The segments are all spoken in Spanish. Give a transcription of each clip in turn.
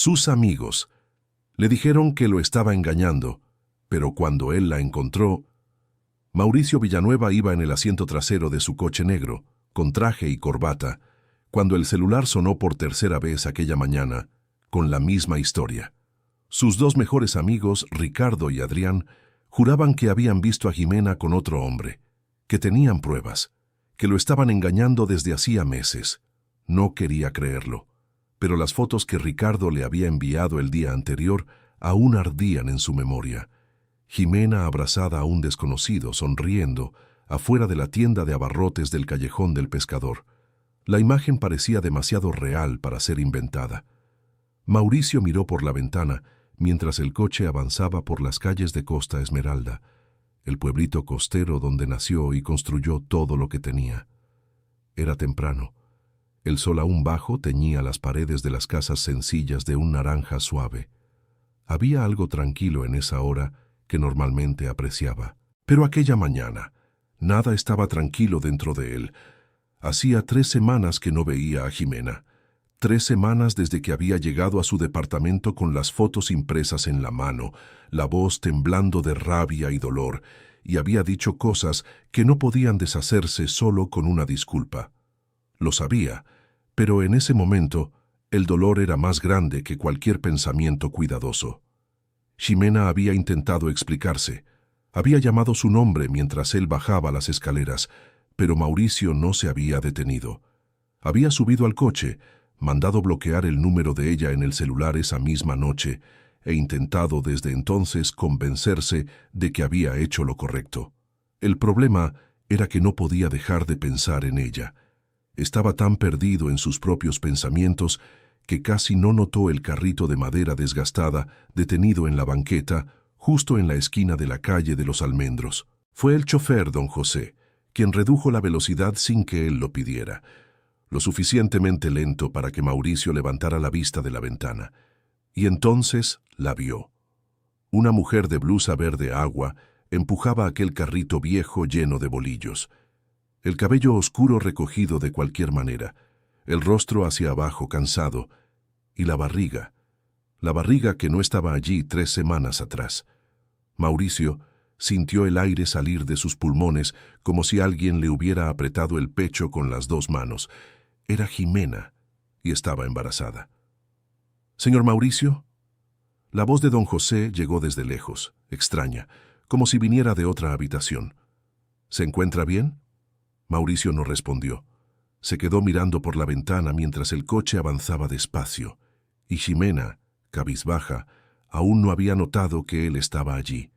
Sus amigos le dijeron que lo estaba engañando, pero cuando él la encontró, Mauricio Villanueva iba en el asiento trasero de su coche negro, con traje y corbata, cuando el celular sonó por tercera vez aquella mañana, con la misma historia. Sus dos mejores amigos, Ricardo y Adrián, juraban que habían visto a Jimena con otro hombre, que tenían pruebas, que lo estaban engañando desde hacía meses. No quería creerlo, pero las fotos que Ricardo le había enviado el día anterior aún ardían en su memoria. Jimena abrazada a un desconocido, sonriendo, afuera de la tienda de abarrotes del Callejón del Pescador. La imagen parecía demasiado real para ser inventada. Mauricio miró por la ventana mientras el coche avanzaba por las calles de Costa Esmeralda, el pueblito costero donde nació y construyó todo lo que tenía. Era temprano. El sol aún bajo teñía las paredes de las casas sencillas de un naranja suave. Había algo tranquilo en esa hora que normalmente apreciaba. Pero aquella mañana, nada estaba tranquilo dentro de él. Hacía 3 semanas que no veía a Jimena. 3 semanas desde que había llegado a su departamento con las fotos impresas en la mano, la voz temblando de rabia y dolor, y había dicho cosas que no podían deshacerse solo con una disculpa. Lo sabía, pero en ese momento el dolor era más grande que cualquier pensamiento cuidadoso. Jimena había intentado explicarse. Había llamado su nombre mientras él bajaba las escaleras, pero Mauricio no se había detenido. Había subido al coche, mandado bloquear el número de ella en el celular esa misma noche e intentado desde entonces convencerse de que había hecho lo correcto. El problema era que no podía dejar de pensar en ella. Estaba tan perdido en sus propios pensamientos que casi no notó el carrito de madera desgastada detenido en la banqueta, justo en la esquina de la calle de los Almendros. Fue el chofer, don José, quien redujo la velocidad sin que él lo pidiera, lo suficientemente lento para que Mauricio levantara la vista de la ventana. Y entonces la vio. Una mujer de blusa verde agua empujaba aquel carrito viejo lleno de bolillos. El cabello oscuro recogido de cualquier manera, el rostro hacia abajo cansado, y la barriga que no estaba allí 3 semanas atrás. Mauricio sintió el aire salir de sus pulmones como si alguien le hubiera apretado el pecho con las 2 manos. Era Jimena, y estaba embarazada. «¿Señor Mauricio?» La voz de don José llegó desde lejos, extraña, como si viniera de otra habitación. «¿Se encuentra bien?» Mauricio no respondió. Se quedó mirando por la ventana mientras el coche avanzaba despacio, y Jimena, cabizbaja, aún no había notado que él estaba allí.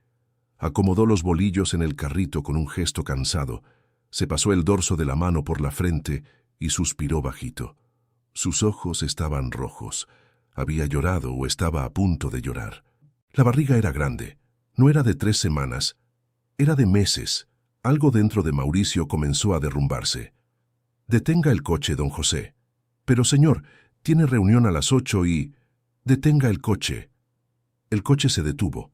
Acomodó los bolillos en el carrito con un gesto cansado, se pasó el dorso de la mano por la frente y suspiró bajito. Sus ojos estaban rojos. Había llorado o estaba a punto de llorar. La barriga era grande. No era de 3 semanas. Era de meses. Algo dentro de Mauricio comenzó a derrumbarse. «Detenga el coche, don José». «Pero, señor, tiene reunión a las 8 y...» «Detenga el coche». El coche se detuvo.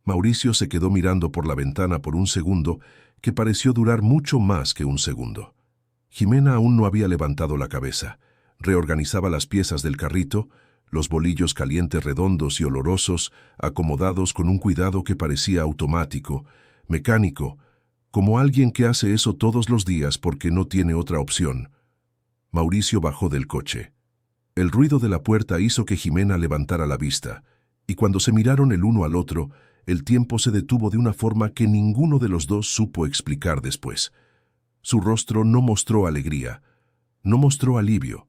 Mauricio se quedó mirando por la ventana por un segundo que pareció durar mucho más que un segundo. Jimena aún no había levantado la cabeza. Reorganizaba las piezas del carrito, los bolillos calientes redondos y olorosos, acomodados con un cuidado que parecía automático, mecánico, como alguien que hace eso todos los días porque no tiene otra opción. Mauricio bajó del coche. El ruido de la puerta hizo que Jimena levantara la vista, y cuando se miraron el uno al otro, el tiempo se detuvo de una forma que ninguno de los dos supo explicar después. Su rostro no mostró alegría, no mostró alivio,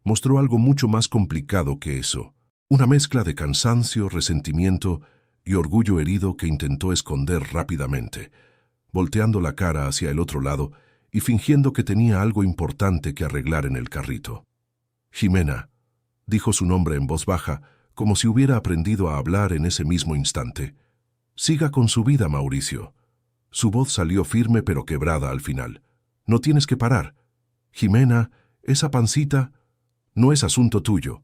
mostró algo mucho más complicado que eso. Una mezcla de cansancio, resentimiento y orgullo herido que intentó esconder rápidamente, volteando la cara hacia el otro lado y fingiendo que tenía algo importante que arreglar en el carrito. «Jimena», dijo su nombre en voz baja, como si hubiera aprendido a hablar en ese mismo instante. «Siga con su vida, Mauricio». Su voz salió firme pero quebrada al final. «No tienes que parar. Jimena, esa pancita no es asunto tuyo».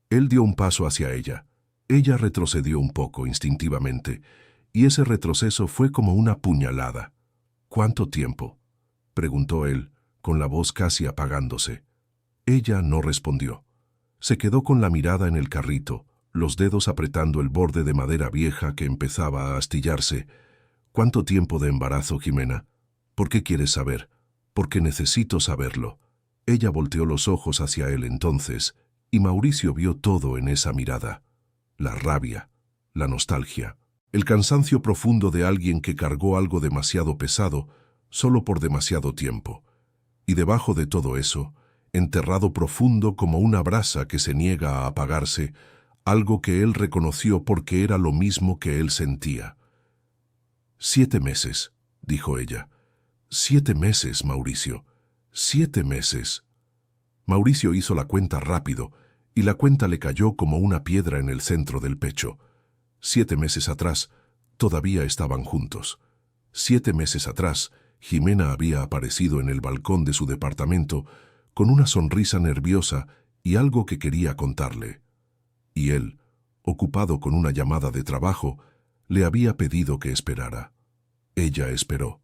Él dio un paso hacia ella. Ella retrocedió un poco instintivamente, y ese retroceso fue como una puñalada. «¿Cuánto tiempo?», preguntó él, con la voz casi apagándose. Ella no respondió. Se quedó con la mirada en el carrito, los dedos apretando el borde de madera vieja que empezaba a astillarse. ¿Cuánto tiempo de embarazo, Jimena? ¿Por qué quieres saber? Porque necesito saberlo. Ella volteó los ojos hacia él entonces, y Mauricio vio todo en esa mirada. La rabia, la nostalgia, el cansancio profundo de alguien que cargó algo demasiado pesado solo por demasiado tiempo. Y debajo de todo eso, enterrado profundo como una brasa que se niega a apagarse, algo que él reconoció porque era lo mismo que él sentía. 7 meses, dijo ella. 7 meses, Mauricio. 7 meses. Mauricio hizo la cuenta rápido, y la cuenta le cayó como una piedra en el centro del pecho. 7 meses atrás, todavía estaban juntos. 7 meses atrás, Jimena había aparecido en el balcón de su departamento con una sonrisa nerviosa y algo que quería contarle. Y él, ocupado con una llamada de trabajo, le había pedido que esperara. Ella esperó.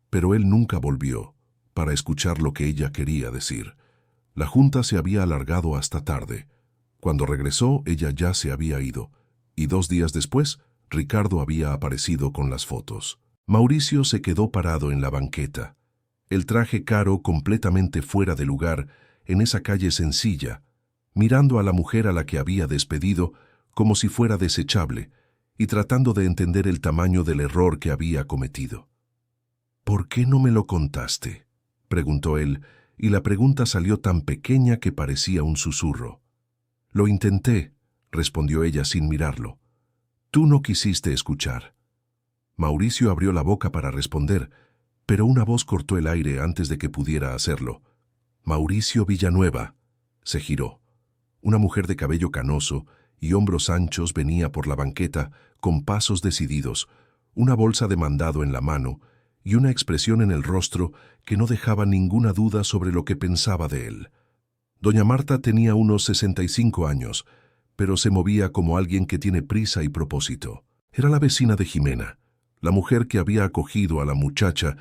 Pero él nunca volvió para escuchar lo que ella quería decir. La junta se había alargado hasta tarde. Cuando regresó, ella ya se había ido, y 2 días después, Ricardo había aparecido con las fotos. Mauricio se quedó parado en la banqueta, el traje caro completamente fuera de lugar en esa calle sencilla, mirando a la mujer a la que había despedido como si fuera desechable y tratando de entender el tamaño del error que había cometido. «¿Por qué no me lo contaste?», preguntó él, y la pregunta salió tan pequeña que parecía un susurro. «Lo intenté», respondió ella sin mirarlo. «Tú no quisiste escuchar». Mauricio abrió la boca para responder, pero una voz cortó el aire antes de que pudiera hacerlo. «Mauricio Villanueva». Se giró. Una mujer de cabello canoso y hombros anchos venía por la banqueta con pasos decididos, una bolsa de mandado en la mano y una expresión en el rostro que no dejaba ninguna duda sobre lo que pensaba de él. Doña Marta tenía unos 65 años, pero se movía como alguien que tiene prisa y propósito. Era la vecina de Jimena, la mujer que había acogido a la muchacha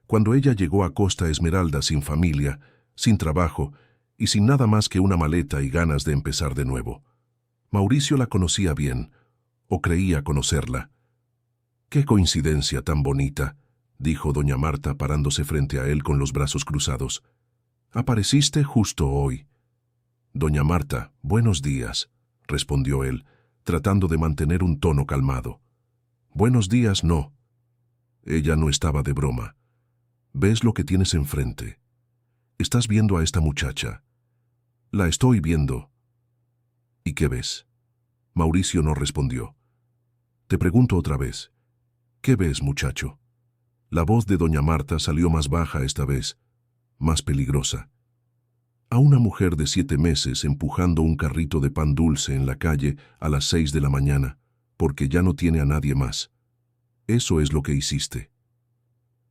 cuando ella llegó a Costa Esmeralda sin familia, sin trabajo y sin nada más que una maleta y ganas de empezar de nuevo. Mauricio la conocía bien, o creía conocerla. «Qué coincidencia tan bonita», dijo doña Marta parándose frente a él con los brazos cruzados. «Apareciste justo hoy». «Doña Marta, buenos días», respondió él, tratando de mantener un tono calmado. «Buenos días, no». Ella no estaba de broma. «¿Ves lo que tienes enfrente? Estás viendo a esta muchacha». «La estoy viendo». «¿Y qué ves?» Mauricio no respondió. «Te pregunto otra vez. ¿Qué ves, muchacho?» La voz de doña Marta salió más baja esta vez, más peligrosa. «A una mujer de 7 meses empujando un carrito de pan dulce en la calle a las 6 de la mañana, porque ya no tiene a nadie más. Eso es lo que hiciste».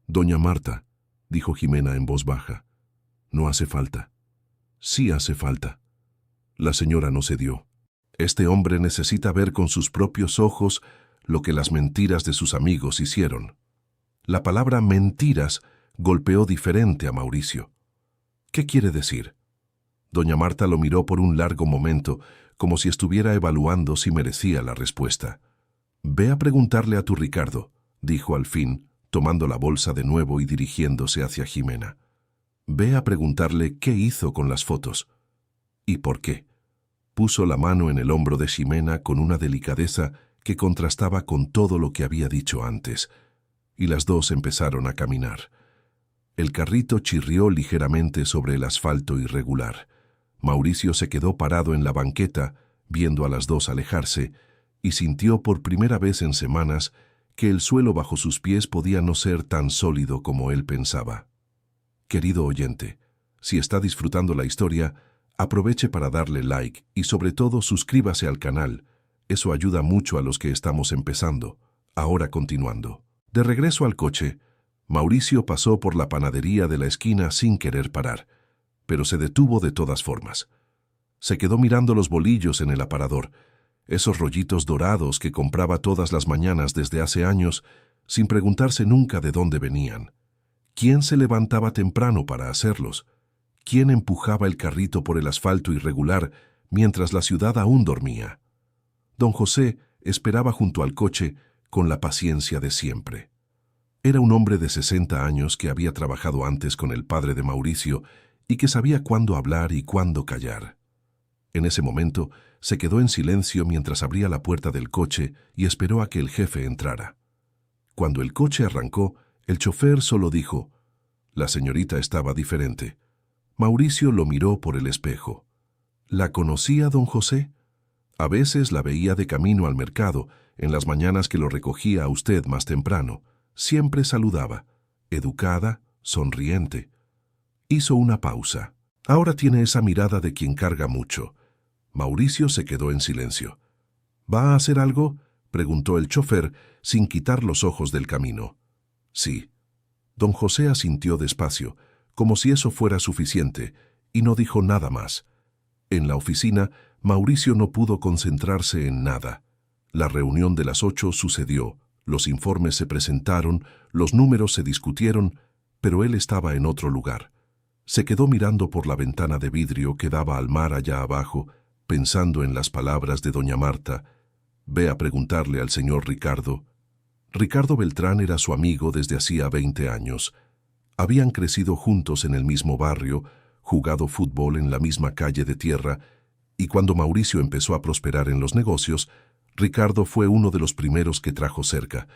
«Doña Marta», dijo Jimena en voz baja, «no hace falta». «Sí hace falta». La señora no cedió. «Este hombre necesita ver con sus propios ojos lo que las mentiras de sus amigos hicieron». La palabra mentiras golpeó diferente a Mauricio. «¿Qué quiere decir?». Doña Marta lo miró por un largo momento, como si estuviera evaluando si merecía la respuesta. «Ve a preguntarle a tu Ricardo», dijo al fin, tomando la bolsa de nuevo y dirigiéndose hacia Jimena. «Ve a preguntarle qué hizo con las fotos». «¿Y por qué?». Puso la mano en el hombro de Jimena con una delicadeza que contrastaba con todo lo que había dicho antes, y las dos empezaron a caminar. El carrito chirrió ligeramente sobre el asfalto irregular. Mauricio se quedó parado en la banqueta, viendo a las dos alejarse, y sintió por primera vez en semanas que el suelo bajo sus pies podía no ser tan sólido como él pensaba. Querido oyente, si está disfrutando la historia, aproveche para darle like y sobre todo suscríbase al canal. Eso ayuda mucho a los que estamos empezando. Ahora continuando. De regreso al coche, Mauricio pasó por la panadería de la esquina sin querer parar, pero se detuvo de todas formas. Se quedó mirando los bolillos en el aparador, esos rollitos dorados que compraba todas las mañanas desde hace años, sin preguntarse nunca de dónde venían. ¿Quién se levantaba temprano para hacerlos? ¿Quién empujaba el carrito por el asfalto irregular mientras la ciudad aún dormía. Don José esperaba junto al coche con la paciencia de siempre. Era un hombre de 60 años que había trabajado antes con el padre de Mauricio y que sabía cuándo hablar y cuándo callar. En ese momento se quedó en silencio mientras abría la puerta del coche y esperó a que el jefe entrara. Cuando el coche arrancó, el chofer solo dijo: «La señorita estaba diferente». Mauricio lo miró por el espejo. ¿La conocía, don José? A veces la veía de camino al mercado, en las mañanas que lo recogía a usted más temprano. Siempre saludaba, educada, sonriente. Hizo una pausa. Ahora tiene esa mirada de quien carga mucho. Mauricio se quedó en silencio. ¿Va a hacer algo?, preguntó el chofer, sin quitar los ojos del camino. Sí. Don José asintió despacio, como si eso fuera suficiente, y no dijo nada más. En la oficina, Mauricio no pudo concentrarse en nada. La reunión de las 8 sucedió, los informes se presentaron, los números se discutieron, pero él estaba en otro lugar. Se quedó mirando por la ventana de vidrio que daba al mar allá abajo, pensando en las palabras de doña Marta. «Ve a preguntarle al señor Ricardo». Ricardo Beltrán era su amigo desde hacía 20 años. Habían crecido juntos en el mismo barrio, jugado fútbol en la misma calle de tierra, y cuando Mauricio empezó a prosperar en los negocios, Ricardo fue uno de los primeros que trajo cerca.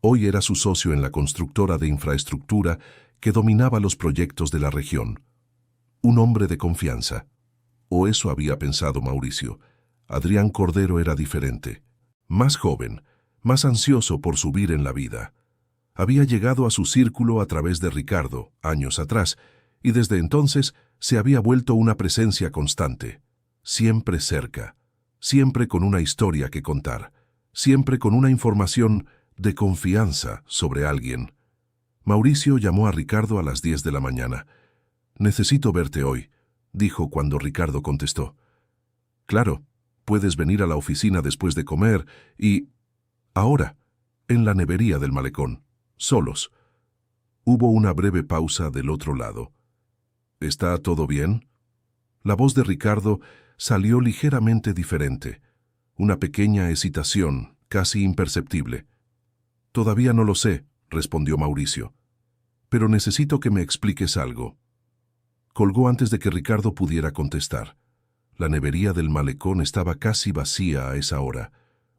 Hoy era su socio en la constructora de infraestructura que dominaba los proyectos de la región. Un hombre de confianza. O eso había pensado Mauricio. Adrián Cordero era diferente. Más joven, más ansioso por subir en la vida. Había llegado a su círculo a través de Ricardo, años atrás, y desde entonces se había vuelto una presencia constante. Siempre cerca, siempre con una historia que contar, siempre con una información de confianza sobre alguien. Mauricio llamó a Ricardo a las 10 de la mañana. «Necesito verte hoy», dijo cuando Ricardo contestó. «Claro, puedes venir a la oficina después de comer y...» «Ahora, en la nevería del malecón, solos». Hubo una breve pausa del otro lado. «¿Está todo bien?». La voz de Ricardo salió ligeramente diferente. Una pequeña hesitación, casi imperceptible. «Todavía no lo sé», respondió Mauricio. «Pero necesito que me expliques algo». Colgó antes de que Ricardo pudiera contestar. La nevería del malecón estaba casi vacía a esa hora.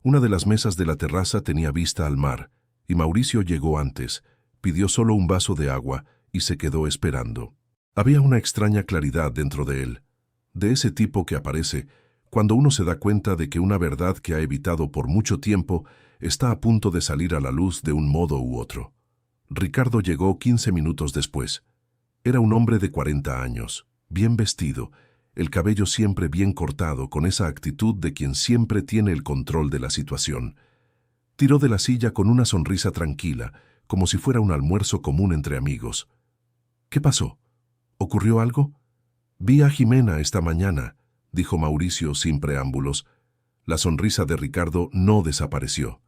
Una de las mesas de la terraza tenía vista al mar, y Mauricio llegó antes, pidió solo un vaso de agua y se quedó esperando. Había una extraña claridad dentro de él, de ese tipo que aparece cuando uno se da cuenta de que una verdad que ha evitado por mucho tiempo está a punto de salir a la luz de un modo u otro. Ricardo llegó 15 minutos después. Era un hombre de 40 años, bien vestido, el cabello siempre bien cortado, con esa actitud de quien siempre tiene el control de la situación. Tiró de la silla con una sonrisa tranquila, como si fuera un almuerzo común entre amigos. «¿Qué pasó? ¿Ocurrió algo?» «Vi a Jimena esta mañana», dijo Mauricio sin preámbulos. La sonrisa de Ricardo no desapareció.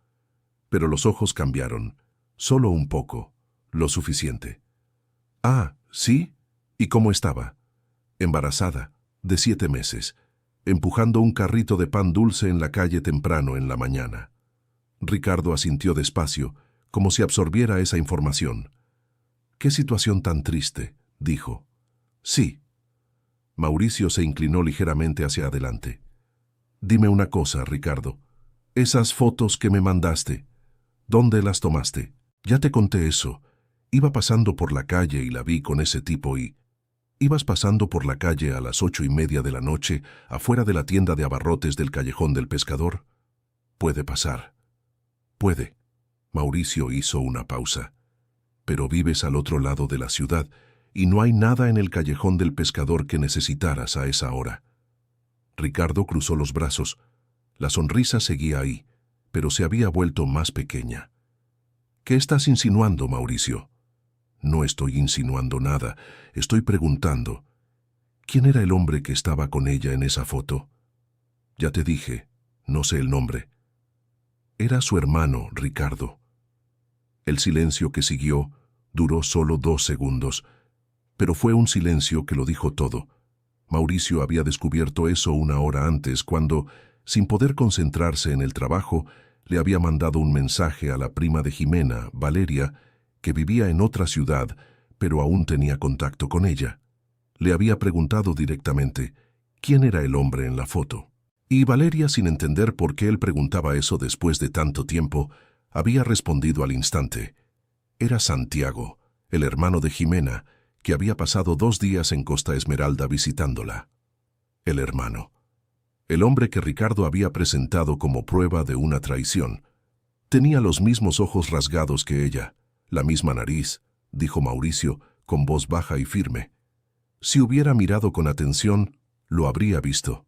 Pero los ojos cambiaron, solo un poco, lo suficiente. «Ah, ¿sí? ¿Y cómo estaba?» «Embarazada, de 7 meses, empujando un carrito de pan dulce en la calle temprano en la mañana». Ricardo asintió despacio, como si absorbiera esa información. «Qué situación tan triste», dijo. «Sí». Mauricio se inclinó ligeramente hacia adelante. «Dime una cosa, Ricardo. Esas fotos que me mandaste, ¿dónde las tomaste?» «Ya te conté eso. Iba pasando por la calle y la vi con ese tipo y...» «¿Ibas pasando por la calle a las 8:30 de la noche, afuera de la tienda de abarrotes del Callejón del Pescador?» «Puede pasar». «Puede». Mauricio hizo una pausa. «Pero vives al otro lado de la ciudad y no hay nada en el Callejón del Pescador que necesitaras a esa hora». Ricardo cruzó los brazos. La sonrisa seguía ahí, pero se había vuelto más pequeña. «¿Qué estás insinuando, Mauricio?» «No estoy insinuando nada. Estoy preguntando. ¿Quién era el hombre que estaba con ella en esa foto?» «Ya te dije, no sé el nombre». «Era su hermano, Ricardo». El silencio que siguió duró solo 2 segundos, pero fue un silencio que lo dijo todo. Mauricio había descubierto eso una hora antes, cuando, sin poder concentrarse en el trabajo, le había mandado un mensaje a la prima de Jimena, Valeria, que vivía en otra ciudad, pero aún tenía contacto con ella. Le había preguntado directamente quién era el hombre en la foto. Y Valeria, sin entender por qué él preguntaba eso después de tanto tiempo, había respondido al instante. Era Santiago, el hermano de Jimena, que había pasado 2 días en Costa Esmeralda visitándola. El hermano. El hombre que Ricardo había presentado como prueba de una traición. Tenía los mismos ojos rasgados que ella, la misma nariz, dijo Mauricio, con voz baja y firme. Si hubiera mirado con atención, lo habría visto.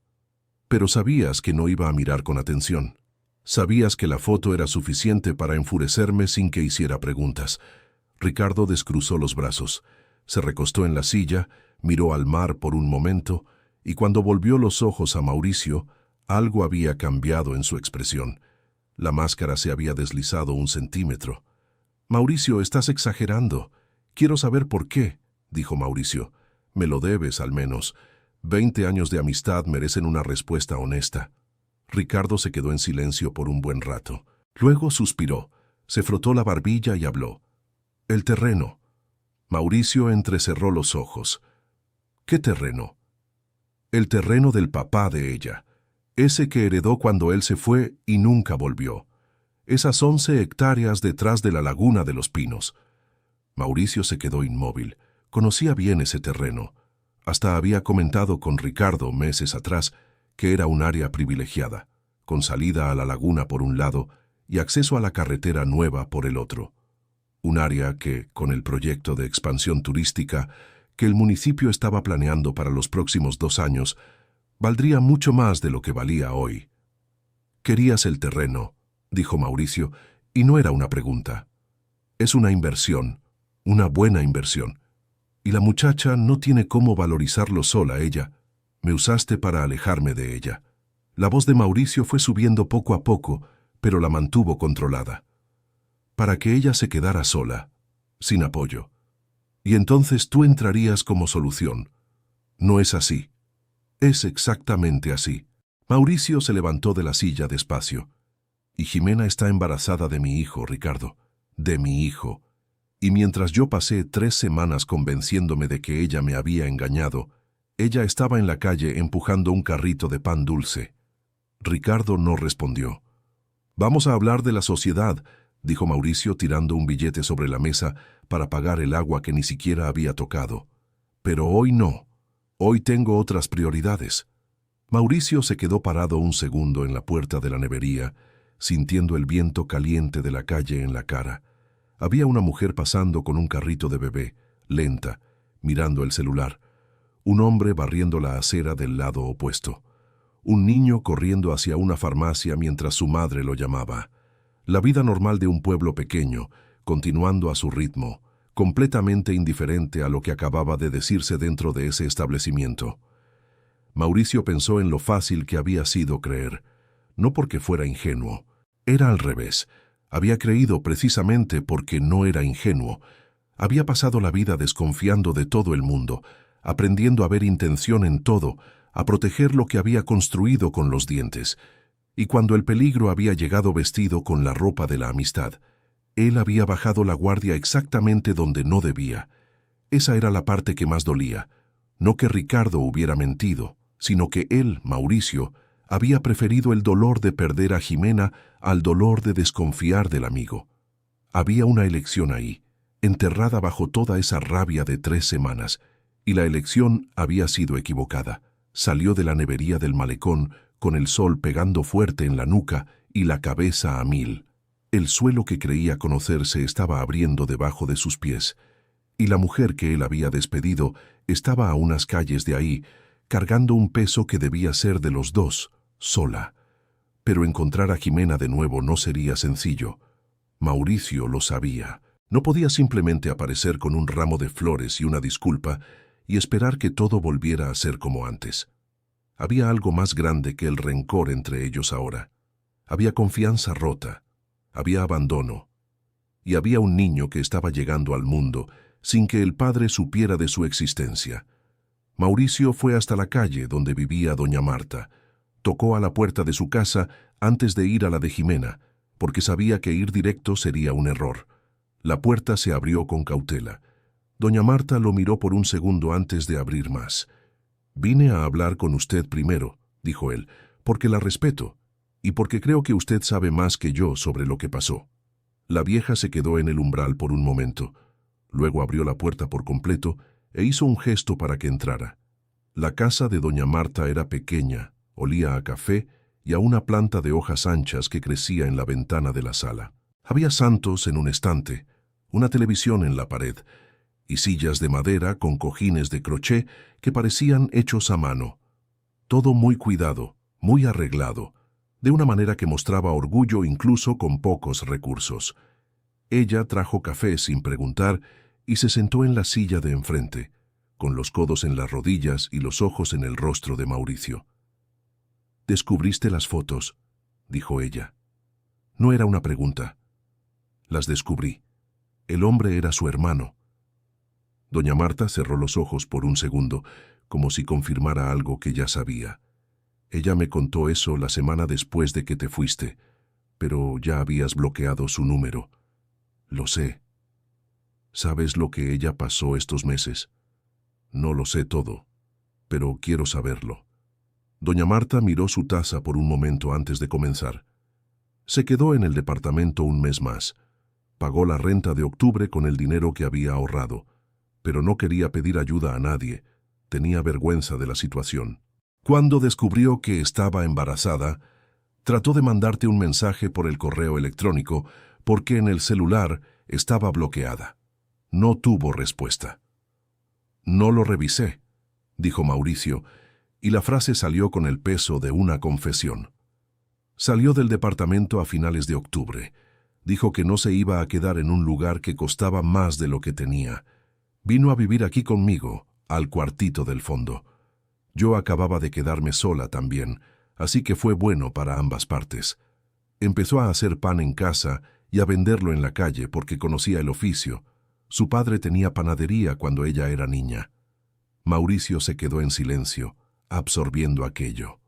Pero sabías que no iba a mirar con atención. Sabías que la foto era suficiente para enfurecerme sin que hiciera preguntas. Ricardo descruzó los brazos, se recostó en la silla, miró al mar por un momento, y cuando volvió los ojos a Mauricio, algo había cambiado en su expresión. La máscara se había deslizado 1 centímetro. «Mauricio, estás exagerando. Quiero saber por qué», dijo Mauricio. «Me lo debes, al menos. 20 años de amistad merecen una respuesta honesta». Ricardo se quedó en silencio por un buen rato. Luego suspiró, se frotó la barbilla y habló. «El terreno». Mauricio entrecerró los ojos. «¿Qué terreno?» «El terreno del papá de ella, ese que heredó cuando él se fue y nunca volvió. Esas 11 hectáreas detrás de la laguna de los Pinos». Mauricio se quedó inmóvil. Conocía bien ese terreno. Hasta había comentado con Ricardo meses atrás que era un área privilegiada, con salida a la laguna por un lado y acceso a la carretera nueva por el otro. Un área que, con el proyecto de expansión turística que el municipio estaba planeando para los próximos 2 años, valdría mucho más de lo que valía hoy. «Querías el terreno», dijo Mauricio, y no era una pregunta. «Es una inversión, una buena inversión. Y la muchacha no tiene cómo valorizarlo sola ella. Me usaste para alejarme de ella». La voz de Mauricio fue subiendo poco a poco, pero la mantuvo controlada. «Para que ella se quedara sola, sin apoyo. Y entonces tú entrarías como solución. No es así». «Es exactamente así». Mauricio se levantó de la silla despacio. «Y Jimena está embarazada de mi hijo, Ricardo. De mi hijo. Y mientras yo pasé 3 semanas convenciéndome de que ella me había engañado, ella estaba en la calle empujando un carrito de pan dulce». Ricardo no respondió. «Vamos a hablar de la sociedad», dijo Mauricio tirando un billete sobre la mesa para pagar el agua que ni siquiera había tocado. «Pero hoy no. Hoy tengo otras prioridades». Mauricio se quedó parado un segundo en la puerta de la nevería, sintiendo el viento caliente de la calle en la cara. Había una mujer pasando con un carrito de bebé, lenta, mirando el celular. Un hombre barriendo la acera del lado opuesto. Un niño corriendo hacia una farmacia mientras su madre lo llamaba. La vida normal de un pueblo pequeño, continuando a su ritmo, completamente indiferente a lo que acababa de decirse dentro de ese establecimiento. Mauricio pensó en lo fácil que había sido creer. No porque fuera ingenuo. Era al revés. Había creído precisamente porque no era ingenuo. Había pasado la vida desconfiando de todo el mundo, aprendiendo a ver intención en todo, a proteger lo que había construido con los dientes. Y cuando el peligro había llegado vestido con la ropa de la amistad, él había bajado la guardia exactamente donde no debía. Esa era la parte que más dolía. No que Ricardo hubiera mentido, sino que él, Mauricio, había preferido el dolor de perder a Jimena al dolor de desconfiar del amigo. Había una elección ahí, enterrada bajo toda esa rabia de 3 semanas, y la elección había sido equivocada. Salió de la nevería del malecón con el sol pegando fuerte en la nuca y la cabeza a 1000. El suelo que creía conocer se estaba abriendo debajo de sus pies, y la mujer que él había despedido estaba a unas calles de ahí, cargando un peso que debía ser de los dos, sola. Pero encontrar a Jimena de nuevo no sería sencillo. Mauricio lo sabía. No podía simplemente aparecer con un ramo de flores y una disculpa y esperar que todo volviera a ser como antes. Había algo más grande que el rencor entre ellos ahora. Había confianza rota, había abandono, y había un niño que estaba llegando al mundo sin que el padre supiera de su existencia. Mauricio fue hasta la calle donde vivía doña Marta. Tocó a la puerta de su casa antes de ir a la de Jimena, porque sabía que ir directo sería un error. La puerta se abrió con cautela. Doña Marta lo miró por un segundo antes de abrir más. «Vine a hablar con usted primero», dijo él, «porque la respeto y porque creo que usted sabe más que yo sobre lo que pasó». La vieja se quedó en el umbral por un momento. Luego abrió la puerta por completo e hizo un gesto para que entrara. La casa de doña Marta era pequeña, olía a café y a una planta de hojas anchas que crecía en la ventana de la sala. Había santos en un estante, una televisión en la pared y sillas de madera con cojines de crochet que parecían hechos a mano. Todo muy cuidado, muy arreglado, de una manera que mostraba orgullo incluso con pocos recursos. Ella trajo café sin preguntar y se sentó en la silla de enfrente, con los codos en las rodillas y los ojos en el rostro de Mauricio. «¿Descubriste las fotos?», dijo ella. No era una pregunta. Las descubrí. El hombre era su hermano. Doña Marta cerró los ojos por un segundo, como si confirmara algo que ya sabía. «Ella me contó eso la semana después de que te fuiste, pero ya habías bloqueado su número». «Lo sé». «¿Sabes lo que ella pasó estos meses?». «No lo sé todo, pero quiero saberlo». Doña Marta miró su taza por un momento antes de comenzar. Se quedó en el departamento un mes más. Pagó la renta de octubre con el dinero que había ahorrado, pero no quería pedir ayuda a nadie. Tenía vergüenza de la situación. Cuando descubrió que estaba embarazada, trató de mandarte un mensaje por el correo electrónico porque en el celular estaba bloqueada. No tuvo respuesta. «No lo revisé», dijo Mauricio, y la frase salió con el peso de una confesión. Salió del departamento a finales de octubre. Dijo que no se iba a quedar en un lugar que costaba más de lo que tenía. Vino a vivir aquí conmigo, al cuartito del fondo. Yo acababa de quedarme sola también, así que fue bueno para ambas partes. Empezó a hacer pan en casa y a venderlo en la calle porque conocía el oficio. Su padre tenía panadería cuando ella era niña. Mauricio se quedó en silencio, absorbiendo aquello.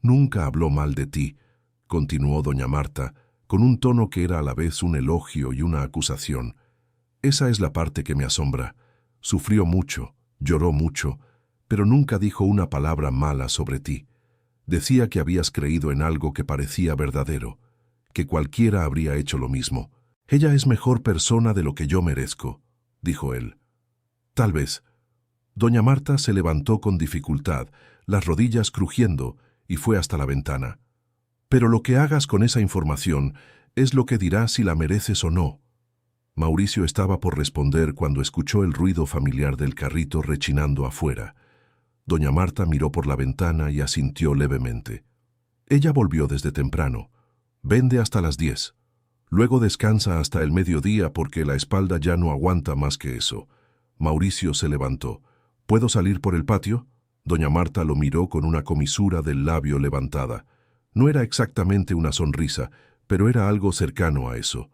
«Nunca habló mal de ti», continuó doña Marta, con un tono que era a la vez un elogio y una acusación. «Esa es la parte que me asombra. Sufrió mucho, lloró mucho, pero nunca dijo una palabra mala sobre ti. Decía que habías creído en algo que parecía verdadero, que cualquiera habría hecho lo mismo. Ella es mejor persona de lo que yo merezco», dijo él. «Tal vez». Doña Marta se levantó con dificultad, las rodillas crujiendo, y fue hasta la ventana. «Pero lo que hagas con esa información es lo que dirá si la mereces o no». Mauricio estaba por responder cuando escuchó el ruido familiar del carrito rechinando afuera. Doña Marta miró por la ventana y asintió levemente. Ella volvió desde temprano. Vende hasta las 10. Luego descansa hasta el mediodía porque la espalda ya no aguanta más que eso. Mauricio se levantó. «¿Puedo salir por el patio?». Doña Marta lo miró con una comisura del labio levantada. No era exactamente una sonrisa, pero era algo cercano a eso.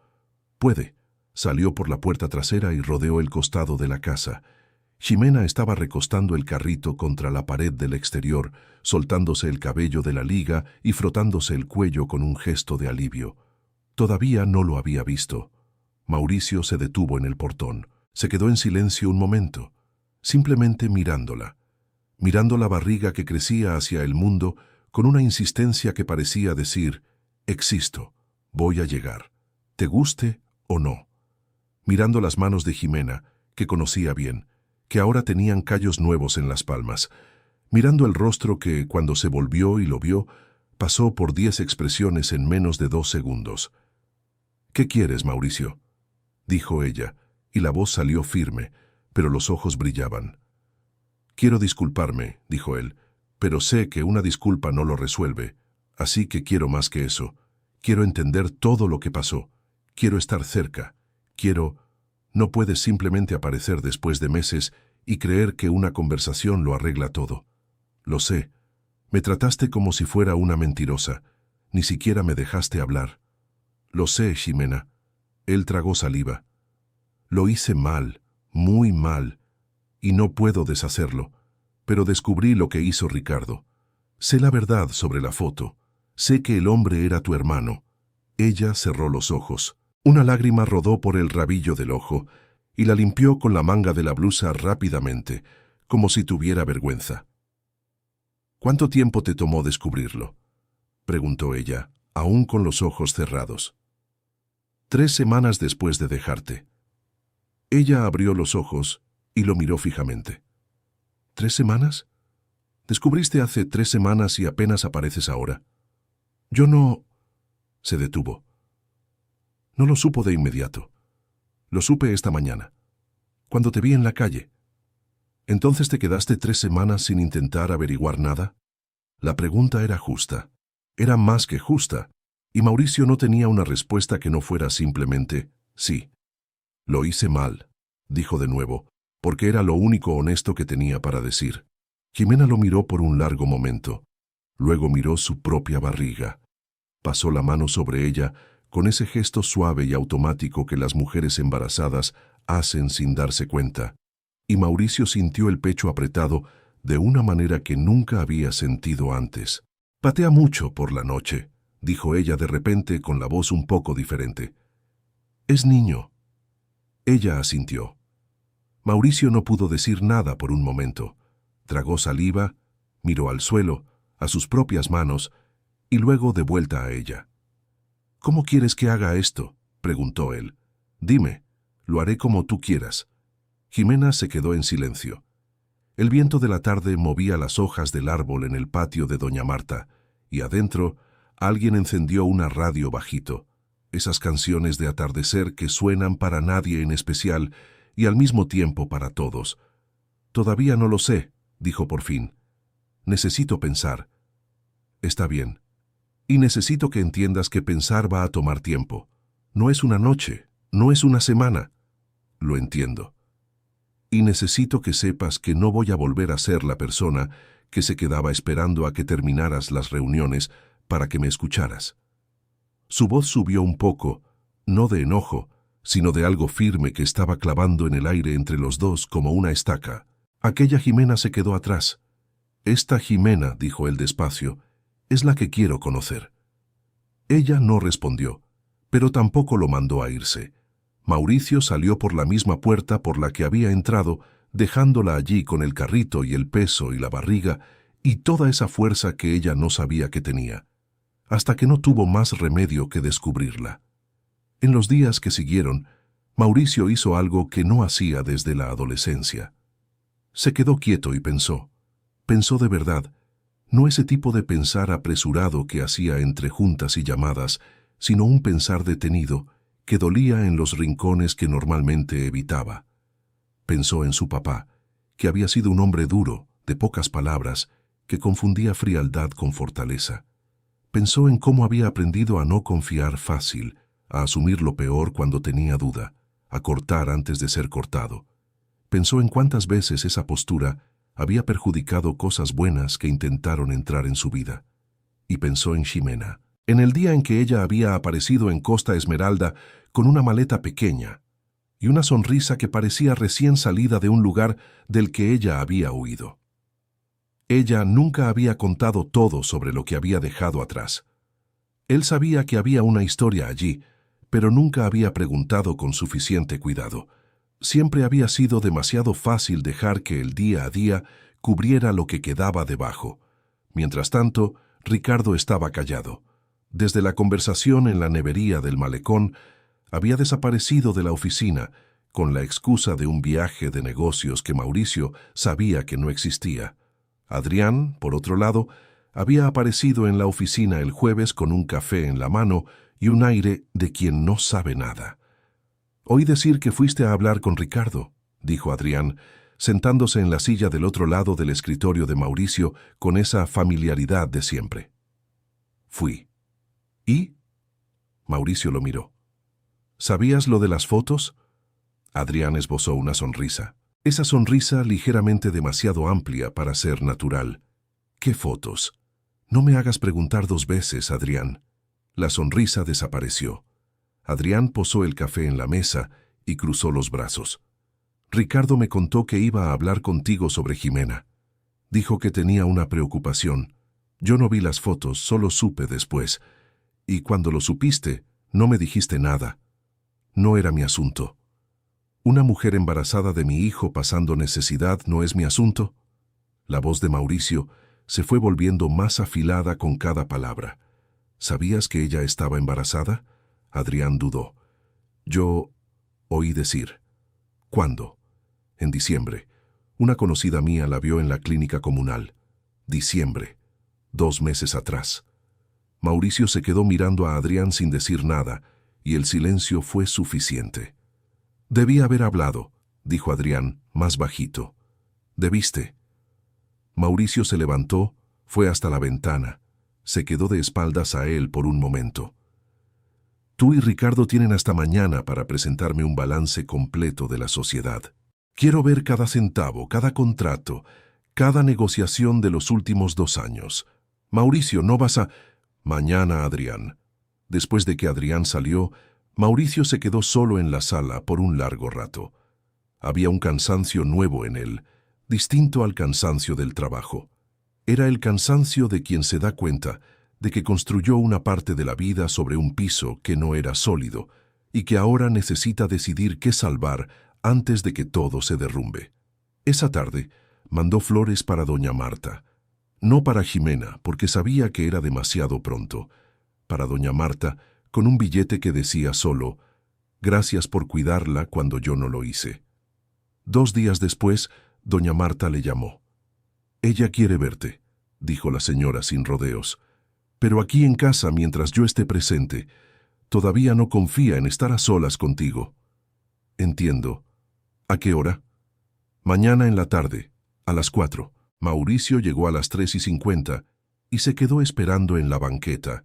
«Puede». Salió por la puerta trasera y rodeó el costado de la casa. Ximena estaba recostando el carrito contra la pared del exterior, soltándose el cabello de la liga y frotándose el cuello con un gesto de alivio. Todavía no lo había visto. Mauricio se detuvo en el portón. Se quedó en silencio un momento, simplemente mirándola. Mirando la barriga que crecía hacia el mundo con una insistencia que parecía decir: «Existo, voy a llegar, te guste o no». Mirando las manos de Ximena, que conocía bien, que ahora tenían callos nuevos en las palmas. Mirando el rostro que, cuando se volvió y lo vio, pasó por 10 expresiones en menos de 2 segundos. «¿Qué quieres, Mauricio?», dijo ella, y la voz salió firme, pero los ojos brillaban. «Quiero disculparme», dijo él, «pero sé que una disculpa no lo resuelve, así que quiero más que eso. Quiero entender todo lo que pasó. Quiero estar cerca. Quiero...». No puedes simplemente aparecer después de meses y creer que una conversación lo arregla todo. Lo sé. Me trataste como si fuera una mentirosa. Ni siquiera me dejaste hablar. Lo sé, Ximena. Él tragó saliva. Lo hice mal, muy mal, y no puedo deshacerlo. Pero descubrí lo que hizo Ricardo. Sé la verdad sobre la foto. Sé que el hombre era tu hermano. Ella cerró los ojos. Una lágrima rodó por el rabillo del ojo y la limpió con la manga de la blusa rápidamente, como si tuviera vergüenza. ¿Cuánto tiempo te tomó descubrirlo?, preguntó ella, aún con los ojos cerrados. 3 semanas después de dejarte. Ella abrió los ojos y lo miró fijamente. ¿3 semanas? Descubriste hace 3 semanas y apenas apareces ahora. Yo no... Se detuvo. No lo supo de inmediato. Lo supe esta mañana, cuando te vi en la calle. ¿Entonces te quedaste 3 semanas sin intentar averiguar nada? La pregunta era justa. Era más que justa, y Mauricio no tenía una respuesta que no fuera simplemente sí. Lo hice mal, dijo de nuevo, porque era lo único honesto que tenía para decir. Jimena lo miró por un largo momento. Luego miró su propia barriga. Pasó la mano sobre ella con ese gesto suave y automático que las mujeres embarazadas hacen sin darse cuenta, y Mauricio sintió el pecho apretado de una manera que nunca había sentido antes. «Patea mucho por la noche», dijo ella de repente con la voz un poco diferente. «Es niño». Ella asintió. Mauricio no pudo decir nada por un momento. Tragó saliva, miró al suelo, a sus propias manos, y luego de vuelta a ella. «¿Cómo quieres que haga esto?», preguntó él. «Dime, lo haré como tú quieras». Jimena se quedó en silencio. El viento de la tarde movía las hojas del árbol en el patio de doña Marta, y adentro alguien encendió una radio bajito, esas canciones de atardecer que suenan para nadie en especial y al mismo tiempo para todos. «Todavía no lo sé», dijo por fin. «Necesito pensar». «Está bien. Y necesito que entiendas que pensar va a tomar tiempo. No es una noche, no es una semana». «Lo entiendo. Y necesito que sepas que no voy a volver a ser la persona que se quedaba esperando a que terminaras las reuniones para que me escucharas». Su voz subió un poco, no de enojo, sino de algo firme que estaba clavando en el aire entre los dos como una estaca. Aquella Jimena se quedó atrás. «Esta Jimena», dijo él despacio, «es la que quiero conocer». Ella no respondió, pero tampoco lo mandó a irse. Mauricio salió por la misma puerta por la que había entrado, dejándola allí con el carrito y el peso y la barriga y toda esa fuerza que ella no sabía que tenía, hasta que no tuvo más remedio que descubrirla. En los días que siguieron, Mauricio hizo algo que no hacía desde la adolescencia. Se quedó quieto y pensó de verdad, no ese tipo de pensar apresurado que hacía entre juntas y llamadas, sino un pensar detenido, que dolía en los rincones que normalmente evitaba. Pensó en su papá, que había sido un hombre duro, de pocas palabras, que confundía frialdad con fortaleza. Pensó en cómo había aprendido a no confiar fácil, a asumir lo peor cuando tenía duda, a cortar antes de ser cortado. Pensó en cuántas veces esa postura había perjudicado cosas buenas que intentaron entrar en su vida. Y pensó en Jimena, en el día en que ella había aparecido en Costa Esmeralda con una maleta pequeña y una sonrisa que parecía recién salida de un lugar del que ella había huido. Ella nunca había contado todo sobre lo que había dejado atrás. Él sabía que había una historia allí, pero nunca había preguntado con suficiente cuidado. Siempre había sido demasiado fácil dejar que el día a día cubriera lo que quedaba debajo. Mientras tanto, Ricardo estaba callado. Desde la conversación en la nevería del malecón, había desaparecido de la oficina, con la excusa de un viaje de negocios que Mauricio sabía que no existía. Adrián, por otro lado, había aparecido en la oficina el jueves con un café en la mano y un aire de quien no sabe nada. «Oí decir que fuiste a hablar con Ricardo», dijo Adrián, sentándose en la silla del otro lado del escritorio de Mauricio con esa familiaridad de siempre. «Fui». «¿Y?» Mauricio lo miró. «¿Sabías lo de las fotos?» Adrián esbozó una sonrisa. Esa sonrisa ligeramente demasiado amplia para ser natural. «¿Qué fotos?» «No me hagas preguntar 2 veces, Adrián». La sonrisa desapareció. Adrián posó el café en la mesa y cruzó los brazos. «Ricardo me contó que iba a hablar contigo sobre Jimena». Dijo que tenía una preocupación. Yo no vi las fotos, solo supe después. Y cuando lo supiste, no me dijiste nada. No era mi asunto. ¿Una mujer embarazada de mi hijo pasando necesidad no es mi asunto? La voz de Mauricio se fue volviendo más afilada con cada palabra. ¿Sabías que ella estaba embarazada? Adrián dudó. Yo oí decir. ¿Cuándo? En diciembre. Una conocida mía la vio en la clínica comunal. Diciembre. 2 meses atrás. Mauricio se quedó mirando a Adrián sin decir nada, y el silencio fue suficiente. Debí haber hablado, dijo Adrián, más bajito. Debiste. Mauricio se levantó, fue hasta la ventana. Se quedó de espaldas a él por un momento. Tú y Ricardo tienen hasta mañana para presentarme un balance completo de la sociedad. Quiero ver cada centavo, cada contrato, cada negociación de los últimos 2 años. Mauricio, no vas a... Mañana, Adrián. Después de que Adrián salió, Mauricio se quedó solo en la sala por un largo rato. Había un cansancio nuevo en él, distinto al cansancio del trabajo. Era el cansancio de quien se da cuenta de que construyó una parte de la vida sobre un piso que no era sólido y que ahora necesita decidir qué salvar antes de que todo se derrumbe. Esa tarde mandó flores para doña Marta. No para Jimena, porque sabía que era demasiado pronto. Para doña Marta, con un billete que decía solo, «Gracias por cuidarla cuando yo no lo hice». 2 días después, doña Marta le llamó. «Ella quiere verte», dijo la señora sin rodeos. «Pero aquí en casa, mientras yo esté presente, todavía no confía en estar a solas contigo». «Entiendo. ¿A qué hora?» «Mañana en la tarde, a las 4». Mauricio llegó a las 3:50 y se quedó esperando en la banqueta,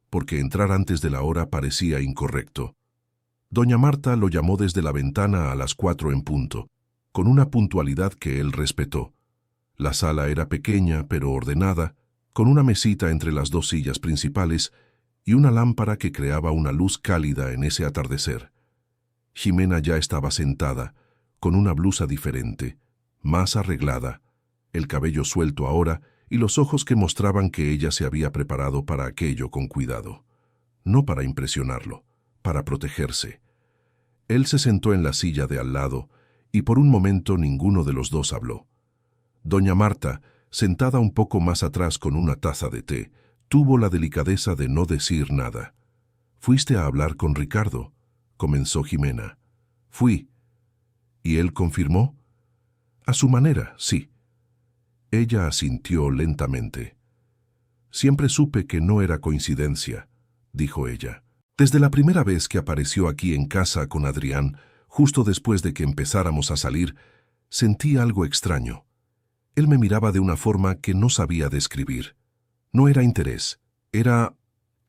porque entrar antes de la hora parecía incorrecto. Doña Marta lo llamó desde la ventana a las 4 en punto, con una puntualidad que él respetó. La sala era pequeña pero ordenada, con una mesita entre las 2 sillas principales y una lámpara que creaba una luz cálida en ese atardecer. Jimena ya estaba sentada, con una blusa diferente, más arreglada, el cabello suelto ahora y los ojos que mostraban que ella se había preparado para aquello con cuidado. No para impresionarlo, para protegerse. Él se sentó en la silla de al lado y por un momento ninguno de los dos habló. Doña Marta, sentada un poco más atrás con una taza de té, tuvo la delicadeza de no decir nada. «¿Fuiste a hablar con Ricardo?», comenzó Jimena. «Fui». ¿Y él confirmó? «A su manera, sí». Ella asintió lentamente. «Siempre supe que no era coincidencia», dijo ella. «Desde la primera vez que apareció aquí en casa con Adrián, justo después de que empezáramos a salir, sentí algo extraño. Él me miraba de una forma que no sabía describir. No era interés, era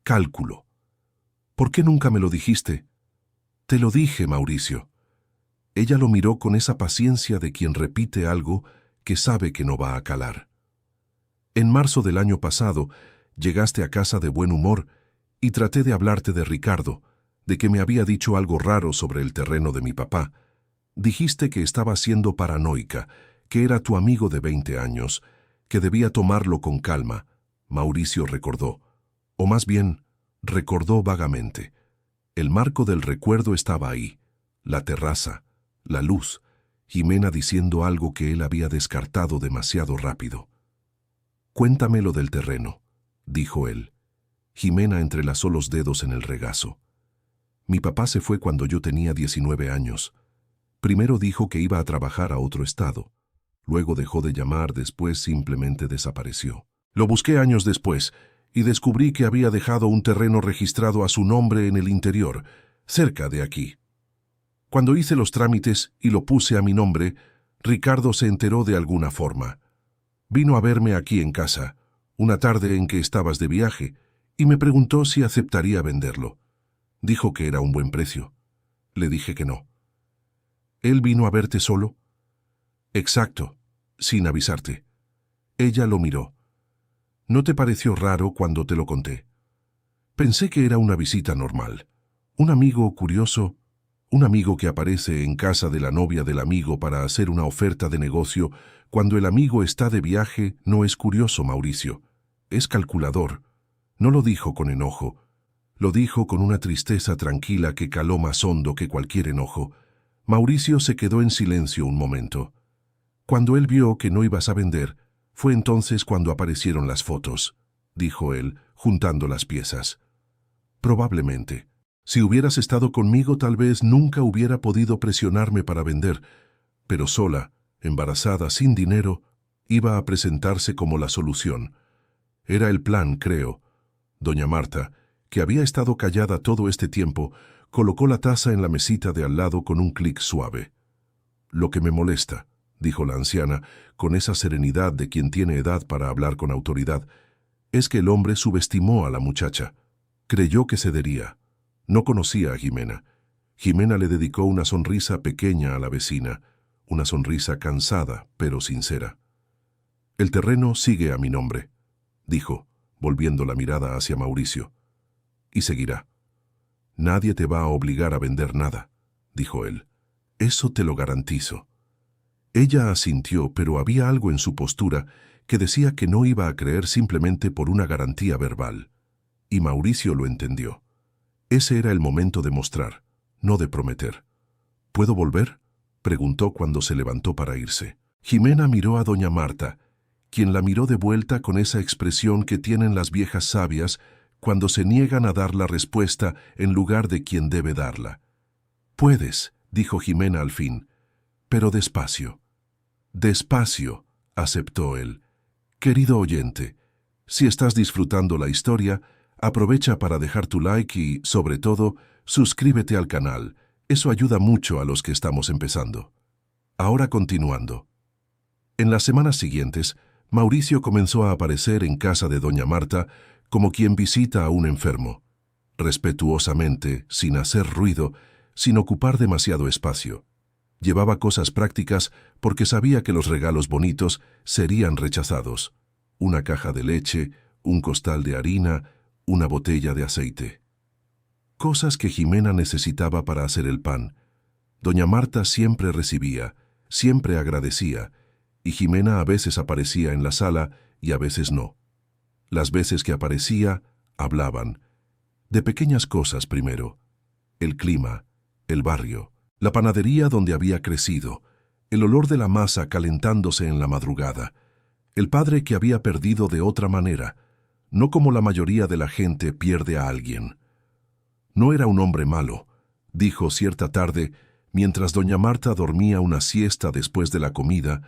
cálculo. ¿Por qué nunca me lo dijiste?» «Te lo dije, Mauricio». Ella lo miró con esa paciencia de quien repite algo que sabe que no va a calar. «En marzo del año pasado, llegaste a casa de buen humor y traté de hablarte de Ricardo, de que me había dicho algo raro sobre el terreno de mi papá. Dijiste que estaba siendo paranoica, que era tu amigo de 20 años, que debía tomarlo con calma». Mauricio recordó, o más bien, recordó vagamente. El marco del recuerdo estaba ahí, la terraza, la luz, Jimena diciendo algo que él había descartado demasiado rápido. «Cuéntame lo del terreno», dijo él. Jimena entrelazó los dedos en el regazo. «Mi papá se fue cuando yo tenía 19 años. Primero dijo que iba a trabajar a otro estado. Luego dejó de llamar, después simplemente desapareció. Lo busqué años después y descubrí que había dejado un terreno registrado a su nombre en el interior, cerca de aquí. Cuando hice los trámites y lo puse a mi nombre, Ricardo se enteró de alguna forma. Vino a verme aquí en casa, una tarde en que estabas de viaje, y me preguntó si aceptaría venderlo. Dijo que era un buen precio. Le dije que no». «¿Él vino a verte solo?» «Exacto, sin avisarte». Ella lo miró. «¿No te pareció raro cuando te lo conté?» «Pensé que era una visita normal. Un amigo curioso». Un amigo que aparece en casa de la novia del amigo para hacer una oferta de negocio cuando el amigo está de viaje no es curioso, Mauricio. Es calculador. No lo dijo con enojo. Lo dijo con una tristeza tranquila que caló más hondo que cualquier enojo. Mauricio se quedó en silencio un momento. Cuando él vio que no ibas a vender, fue entonces cuando aparecieron las fotos, dijo él, juntando las piezas. Probablemente. Si hubieras estado conmigo, tal vez nunca hubiera podido presionarme para vender, pero sola, embarazada, sin dinero, iba a presentarse como la solución. Era el plan, creo. Doña Marta, que había estado callada todo este tiempo, colocó la taza en la mesita de al lado con un clic suave. Lo que me molesta, dijo la anciana, con esa serenidad de quien tiene edad para hablar con autoridad, es que el hombre subestimó a la muchacha. Creyó que cedería. No conocía a Jimena. Jimena le dedicó una sonrisa pequeña a la vecina, una sonrisa cansada pero sincera. El terreno sigue a mi nombre, dijo, volviendo la mirada hacia Mauricio. Y seguirá. Nadie te va a obligar a vender nada, dijo él. Eso te lo garantizo. Ella asintió, pero había algo en su postura que decía que no iba a creer simplemente por una garantía verbal. Y Mauricio lo entendió. Ese era el momento de mostrar, no de prometer. ¿Puedo volver?, preguntó cuando se levantó para irse. Jimena miró a doña Marta, quien la miró de vuelta con esa expresión que tienen las viejas sabias cuando se niegan a dar la respuesta en lugar de quien debe darla. «Puedes», dijo Jimena al fin, «pero despacio». «Despacio», aceptó él. «Querido oyente, si estás disfrutando la historia, aprovecha para dejar tu like y, sobre todo, suscríbete al canal. Eso ayuda mucho a los que estamos empezando». Ahora continuando. En las semanas siguientes, Mauricio comenzó a aparecer en casa de doña Marta como quien visita a un enfermo, respetuosamente, sin hacer ruido, sin ocupar demasiado espacio. Llevaba cosas prácticas porque sabía que los regalos bonitos serían rechazados. Una caja de leche, un costal de harina, una botella de aceite. Cosas que Jimena necesitaba para hacer el pan. Doña Marta siempre recibía, siempre agradecía, y Jimena a veces aparecía en la sala y a veces no. Las veces que aparecía, hablaban. De pequeñas cosas primero. El clima, el barrio, la panadería donde había crecido, el olor de la masa calentándose en la madrugada, el padre que había perdido de otra manera, no como la mayoría de la gente pierde a alguien. No era un hombre malo, dijo cierta tarde, mientras doña Marta dormía una siesta después de la comida,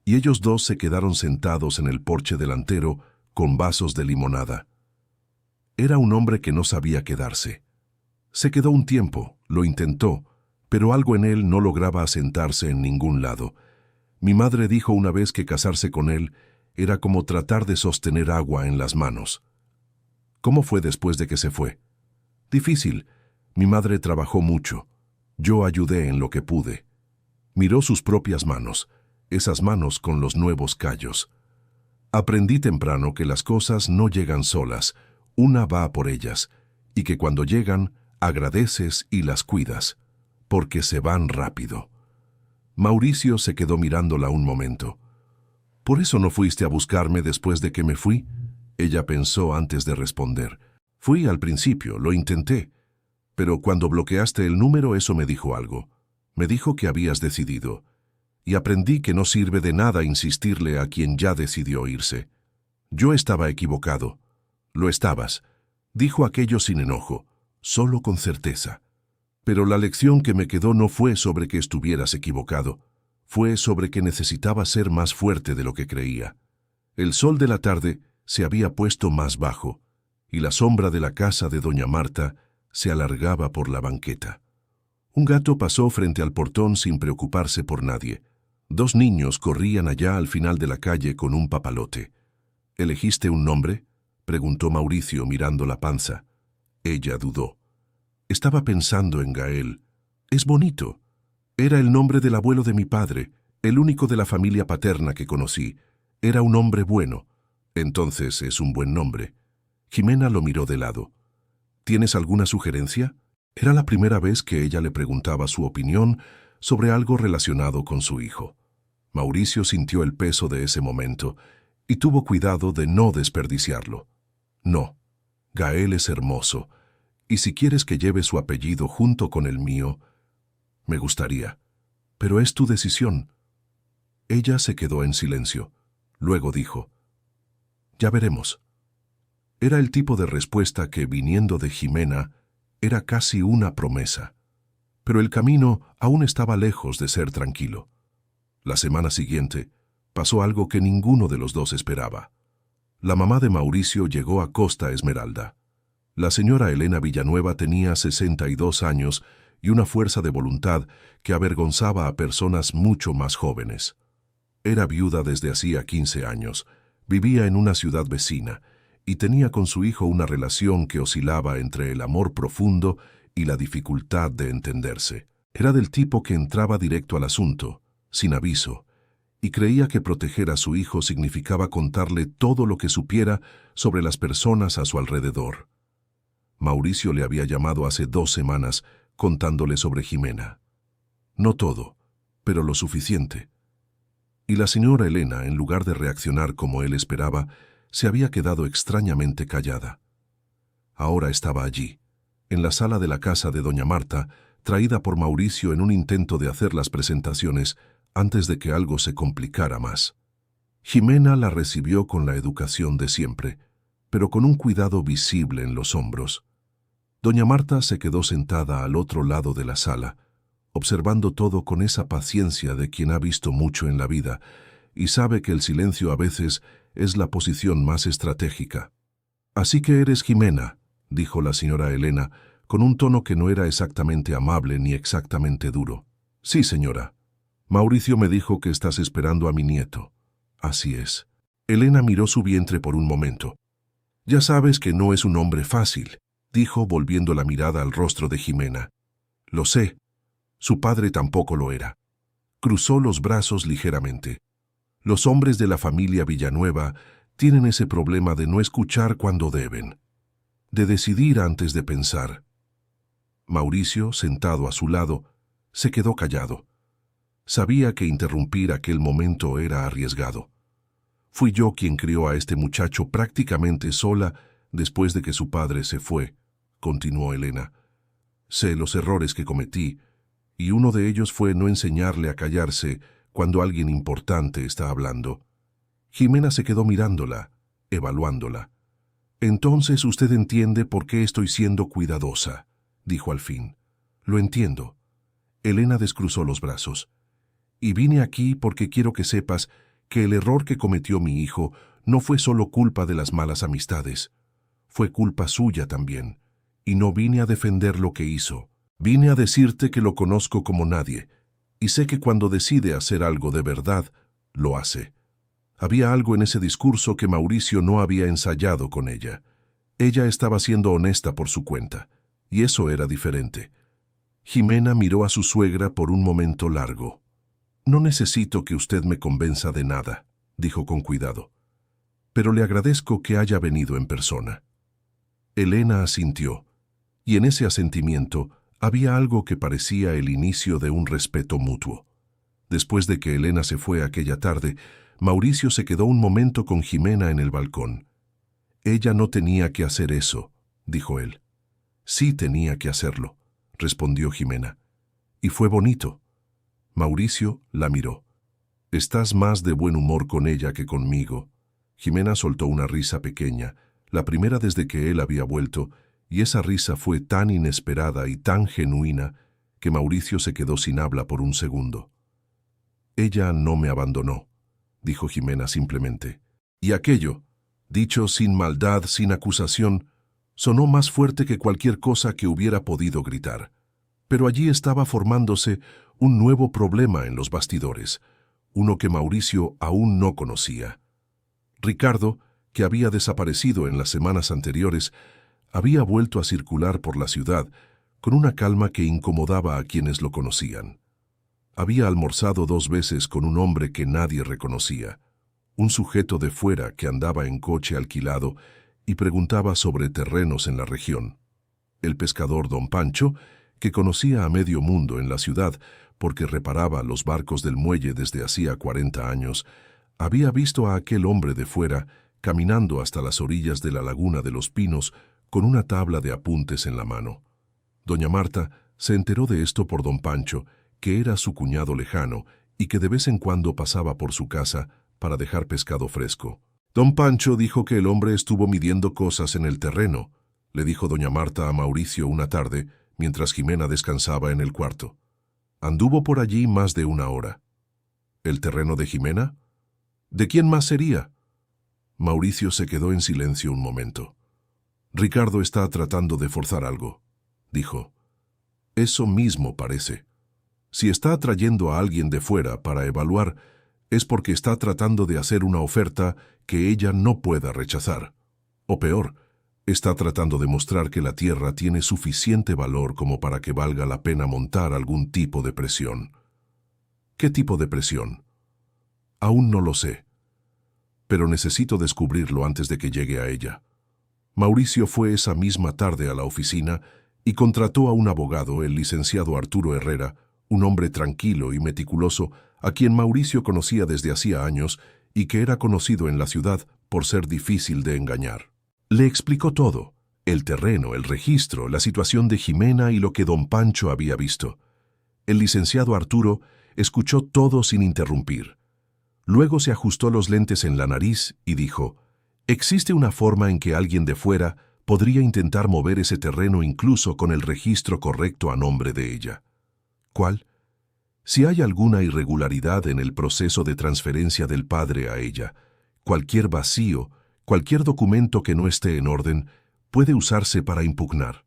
y ellos dos se quedaron sentados en el porche delantero con vasos de limonada. Era un hombre que no sabía quedarse. Se quedó un tiempo, lo intentó, pero algo en él no lograba asentarse en ningún lado. Mi madre dijo una vez que casarse con él era como tratar de sostener agua en las manos. ¿Cómo fue después de que se fue? Difícil. Mi madre trabajó mucho. Yo ayudé en lo que pude. Miró sus propias manos, esas manos con los nuevos callos. Aprendí temprano que las cosas no llegan solas, una va por ellas, y que cuando llegan, agradeces y las cuidas, porque se van rápido. Mauricio se quedó mirándola un momento. ¿Por eso no fuiste a buscarme después de que me fui?, ella pensó antes de responder. Fui al principio, lo intenté, pero cuando bloqueaste el número eso me dijo algo. Me dijo que habías decidido, y aprendí que no sirve de nada insistirle a quien ya decidió irse. Yo estaba equivocado. Lo estabas, dijo aquello sin enojo, solo con certeza. Pero la lección que me quedó no fue sobre que estuvieras equivocado, fue sobre que necesitaba ser más fuerte de lo que creía. El sol de la tarde se había puesto más bajo, y la sombra de la casa de doña Marta se alargaba por la banqueta. Un gato pasó frente al portón sin preocuparse por nadie. Dos niños corrían allá al final de la calle con un papalote. ¿Elegiste un nombre?, preguntó Mauricio mirando la panza. Ella dudó. Estaba pensando en Gael. Es bonito. Era el nombre del abuelo de mi padre, el único de la familia paterna que conocí. Era un hombre bueno. Entonces es un buen nombre. Jimena lo miró de lado. ¿Tienes alguna sugerencia?, Era la primera vez que ella le preguntaba su opinión sobre algo relacionado con su hijo. Mauricio sintió el peso de ese momento y tuvo cuidado de no desperdiciarlo. No, Gael es hermoso, y si quieres que lleve su apellido junto con el mío, me gustaría. Pero es tu decisión. Ella se quedó en silencio. Luego dijo, ya veremos. Era el tipo de respuesta que, viniendo de Jimena, era casi una promesa. Pero el camino aún estaba lejos de ser tranquilo. La semana siguiente, pasó algo que ninguno de los dos esperaba. La mamá de Mauricio llegó a Costa Esmeralda. La señora Elena Villanueva tenía 62 años y una fuerza de voluntad que avergonzaba a personas mucho más jóvenes. Era viuda desde hacía 15 años, vivía en una ciudad vecina y tenía con su hijo una relación que oscilaba entre el amor profundo y la dificultad de entenderse. Era del tipo que entraba directo al asunto, sin aviso, y creía que proteger a su hijo significaba contarle todo lo que supiera sobre las personas a su alrededor. Mauricio le había llamado hace 2 semanas contándole sobre Jimena. No todo, pero lo suficiente. Y la señora Elena, en lugar de reaccionar como él esperaba, se había quedado extrañamente callada. Ahora estaba allí, en la sala de la casa de doña Marta, traída por Mauricio en un intento de hacer las presentaciones antes de que algo se complicara más. Jimena la recibió con la educación de siempre, pero con un cuidado visible en los hombros. Doña Marta se quedó sentada al otro lado de la sala, observando todo con esa paciencia de quien ha visto mucho en la vida y sabe que el silencio a veces es la posición más estratégica. «Así que eres Jimena», dijo la señora Elena, con un tono que no era exactamente amable ni exactamente duro. «Sí, señora. Mauricio me dijo que estás esperando a mi nieto». «Así es». Elena miró su vientre por un momento. «Ya sabes que no es un hombre fácil», dijo volviendo la mirada al rostro de Jimena. «Lo sé. Su padre tampoco lo era». Cruzó los brazos ligeramente. Los hombres de la familia Villanueva tienen ese problema de no escuchar cuando deben, de decidir antes de pensar. Mauricio, sentado a su lado, se quedó callado. Sabía que interrumpir aquel momento era arriesgado. «Fui yo quien crió a este muchacho prácticamente sola después de que su padre se fue», continuó Elena. «Sé los errores que cometí, y uno de ellos fue no enseñarle a callarse cuando alguien importante está hablando». Jimena se quedó mirándola, evaluándola. «Entonces usted entiende por qué estoy siendo cuidadosa», dijo al fin. «Lo entiendo». Elena descruzó los brazos. «Y vine aquí porque quiero que sepas que el error que cometió mi hijo no fue solo culpa de las malas amistades. Fue culpa suya también. Y no vine a defender lo que hizo. Vine a decirte que lo conozco como nadie, y sé que cuando decide hacer algo de verdad, lo hace». Había algo en ese discurso que Mauricio no había ensayado con ella. Ella estaba siendo honesta por su cuenta, y eso era diferente. Jimena miró a su suegra por un momento largo. «No necesito que usted me convenza de nada», dijo con cuidado. «Pero le agradezco que haya venido en persona». Elena asintió, y en ese asentimiento había algo que parecía el inicio de un respeto mutuo. Después de que Elena se fue aquella tarde, Mauricio se quedó un momento con Jimena en el balcón. «Ella no tenía que hacer eso», dijo él. «Sí tenía que hacerlo», respondió Jimena. «Y fue bonito». Mauricio la miró. «Estás más de buen humor con ella que conmigo». Jimena soltó una risa pequeña, la primera desde que él había vuelto, y esa risa fue tan inesperada y tan genuina que Mauricio se quedó sin habla por un segundo. «Ella no me abandonó», dijo Jimena simplemente. Y aquello, dicho sin maldad, sin acusación, sonó más fuerte que cualquier cosa que hubiera podido gritar. Pero allí estaba formándose un nuevo problema en los bastidores, uno que Mauricio aún no conocía. Ricardo, que había desaparecido en las semanas anteriores, había vuelto a circular por la ciudad con una calma que incomodaba a quienes lo conocían. Había almorzado 2 veces con un hombre que nadie reconocía, un sujeto de fuera que andaba en coche alquilado y preguntaba sobre terrenos en la región. El pescador don Pancho, que conocía a medio mundo en la ciudad porque reparaba los barcos del muelle desde hacía 40 años, había visto a aquel hombre de fuera caminando hasta las orillas de la laguna de los Pinos con una tabla de apuntes en la mano. Doña Marta se enteró de esto por don Pancho, que era su cuñado lejano y que de vez en cuando pasaba por su casa para dejar pescado fresco. Don Pancho dijo que el hombre estuvo midiendo cosas en el terreno, le dijo doña Marta a Mauricio una tarde, mientras Jimena descansaba en el cuarto. Anduvo por allí más de una hora. ¿El terreno de Jimena? ¿De quién más sería? Mauricio se quedó en silencio un momento. Ricardo está tratando de forzar algo, dijo. Eso mismo parece. Si está atrayendo a alguien de fuera para evaluar, es porque está tratando de hacer una oferta que ella no pueda rechazar. O peor, está tratando de mostrar que la tierra tiene suficiente valor como para que valga la pena montar algún tipo de presión. ¿Qué tipo de presión? Aún no lo sé. Pero necesito descubrirlo antes de que llegue a ella. Mauricio fue esa misma tarde a la oficina y contrató a un abogado, el licenciado Arturo Herrera, un hombre tranquilo y meticuloso a quien Mauricio conocía desde hacía años y que era conocido en la ciudad por ser difícil de engañar. Le explicó todo, el terreno, el registro, la situación de Jimena y lo que don Pancho había visto. El licenciado Arturo escuchó todo sin interrumpir. Luego se ajustó los lentes en la nariz y dijo, «Existe una forma en que alguien de fuera podría intentar mover ese terreno incluso con el registro correcto a nombre de ella». ¿Cuál? Si hay alguna irregularidad en el proceso de transferencia del padre a ella, cualquier vacío, cualquier documento que no esté en orden, puede usarse para impugnar.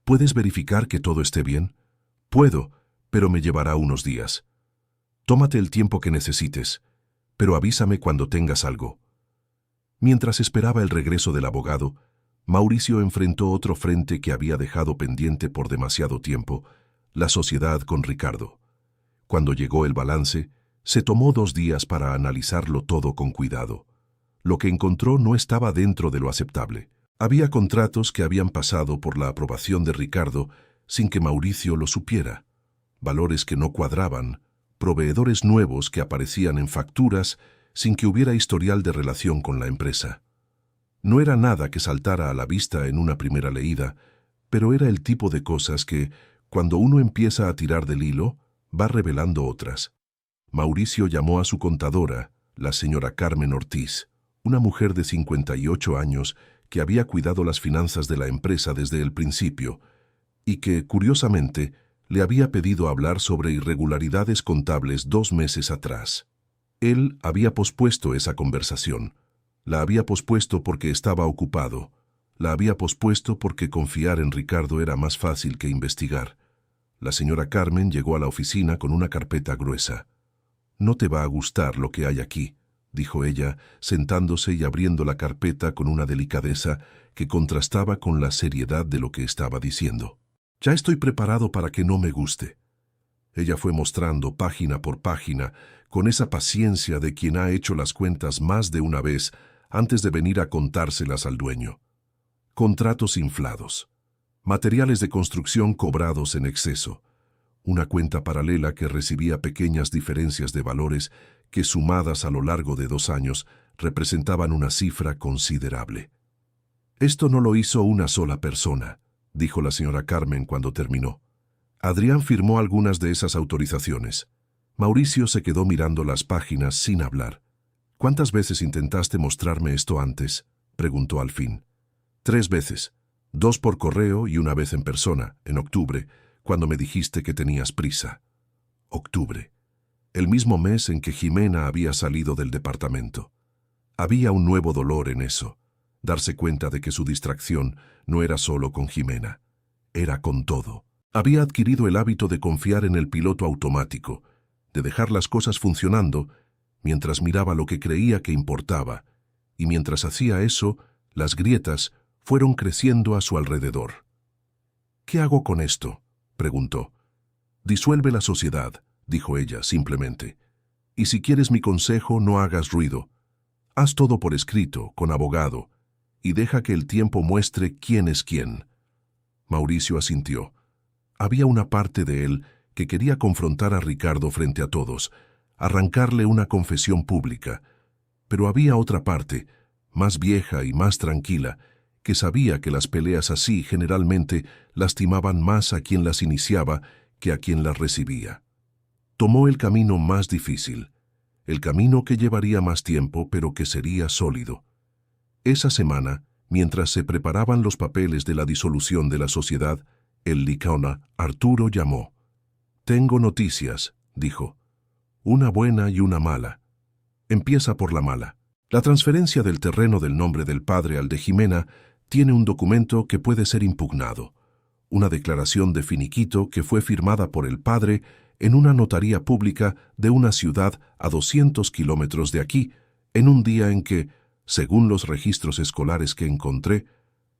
¿Puedes verificar que todo esté bien? Puedo, pero me llevará unos días. Tómate el tiempo que necesites, pero avísame cuando tengas algo. Mientras esperaba el regreso del abogado, Mauricio enfrentó otro frente que había dejado pendiente por demasiado tiempo, la sociedad con Ricardo. Cuando llegó el balance, se tomó 2 días para analizarlo todo con cuidado. Lo que encontró no estaba dentro de lo aceptable. Había contratos que habían pasado por la aprobación de Ricardo sin que Mauricio lo supiera, valores que no cuadraban, proveedores nuevos que aparecían en facturas sin que hubiera historial de relación con la empresa. No era nada que saltara a la vista en una primera leída, pero era el tipo de cosas que, cuando uno empieza a tirar del hilo, va revelando otras. Mauricio llamó a su contadora, la señora Carmen Ortiz, una mujer de 58 años que había cuidado las finanzas de la empresa desde el principio y que, curiosamente, le había pedido hablar sobre irregularidades contables 2 meses atrás. Él había pospuesto esa conversación. La había pospuesto porque estaba ocupado. La había pospuesto porque confiar en Ricardo era más fácil que investigar. La señora Carmen llegó a la oficina con una carpeta gruesa. «No te va a gustar lo que hay aquí», dijo ella, sentándose y abriendo la carpeta con una delicadeza que contrastaba con la seriedad de lo que estaba diciendo. «Ya estoy preparado para que no me guste». Ella fue mostrando página por página, con esa paciencia de quien ha hecho las cuentas más de una vez antes de venir a contárselas al dueño. Contratos inflados. Materiales de construcción cobrados en exceso. Una cuenta paralela que recibía pequeñas diferencias de valores que, sumadas a lo largo de 2 años, representaban una cifra considerable. «Esto no lo hizo una sola persona», dijo la señora Carmen cuando terminó. «Adrián firmó algunas de esas autorizaciones». Mauricio se quedó mirando las páginas sin hablar. «¿Cuántas veces intentaste mostrarme esto antes?», preguntó al fin. «3 veces. 2 por correo y 1 vez en persona, en octubre, cuando me dijiste que tenías prisa». Octubre. El mismo mes en que Jimena había salido del departamento. Había un nuevo dolor en eso, darse cuenta de que su distracción no era solo con Jimena, era con todo. Había adquirido el hábito de confiar en el piloto automático, de dejar las cosas funcionando mientras miraba lo que creía que importaba, y mientras hacía eso, las grietas fueron creciendo a su alrededor. «¿Qué hago con esto?», preguntó. «Disuelve la sociedad», dijo ella simplemente. «Y si quieres mi consejo, no hagas ruido. Haz todo por escrito, con abogado, y deja que el tiempo muestre quién es quién». Mauricio asintió. Había una parte de él que quería confrontar a Ricardo frente a todos, arrancarle una confesión pública, pero había otra parte, más vieja y más tranquila, que sabía que las peleas así generalmente lastimaban más a quien las iniciaba que a quien las recibía. Tomó el camino más difícil, el camino que llevaría más tiempo pero que sería sólido. Esa semana, mientras se preparaban los papeles de la disolución de la sociedad, el Licona, Arturo llamó. «Tengo noticias», dijo. «Una buena y una mala. Empieza por la mala. La transferencia del terreno del nombre del padre al de Jimena tiene un documento que puede ser impugnado. Una declaración de finiquito que fue firmada por el padre en una notaría pública de una ciudad a 200 kilómetros de aquí, en un día en que, según los registros escolares que encontré,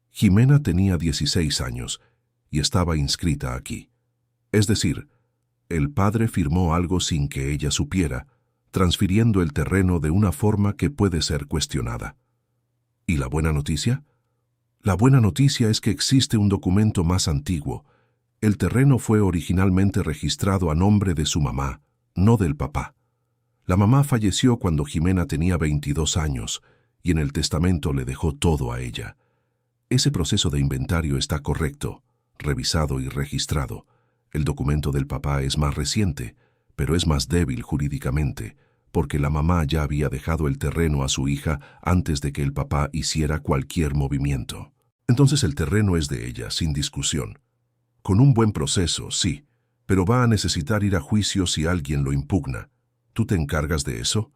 Jimena tenía 16 años y estaba inscrita aquí. Es decir, el padre firmó algo sin que ella supiera, transfiriendo el terreno de una forma que puede ser cuestionada. ¿Y la buena noticia? La buena noticia es que existe un documento más antiguo. El terreno fue originalmente registrado a nombre de su mamá, no del papá. La mamá falleció cuando Jimena tenía 22 años y en el testamento le dejó todo a ella. Ese proceso de inventario está correcto, revisado y registrado. El documento del papá es más reciente, pero es más débil jurídicamente, porque la mamá ya había dejado el terreno a su hija antes de que el papá hiciera cualquier movimiento. Entonces el terreno es de ella, sin discusión. Con un buen proceso, sí, pero va a necesitar ir a juicio si alguien lo impugna. ¿Tú te encargas de eso?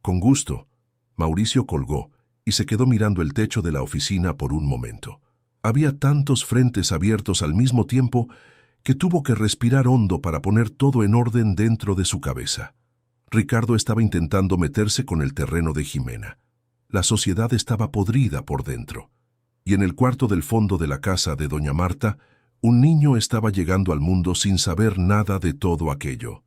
Con gusto. Mauricio colgó y se quedó mirando el techo de la oficina por un momento. Había tantos frentes abiertos al mismo tiempo que tuvo que respirar hondo para poner todo en orden dentro de su cabeza. Ricardo estaba intentando meterse con el terreno de Jimena. La sociedad estaba podrida por dentro. Y en el cuarto del fondo de la casa de doña Marta, un niño estaba llegando al mundo sin saber nada de todo aquello.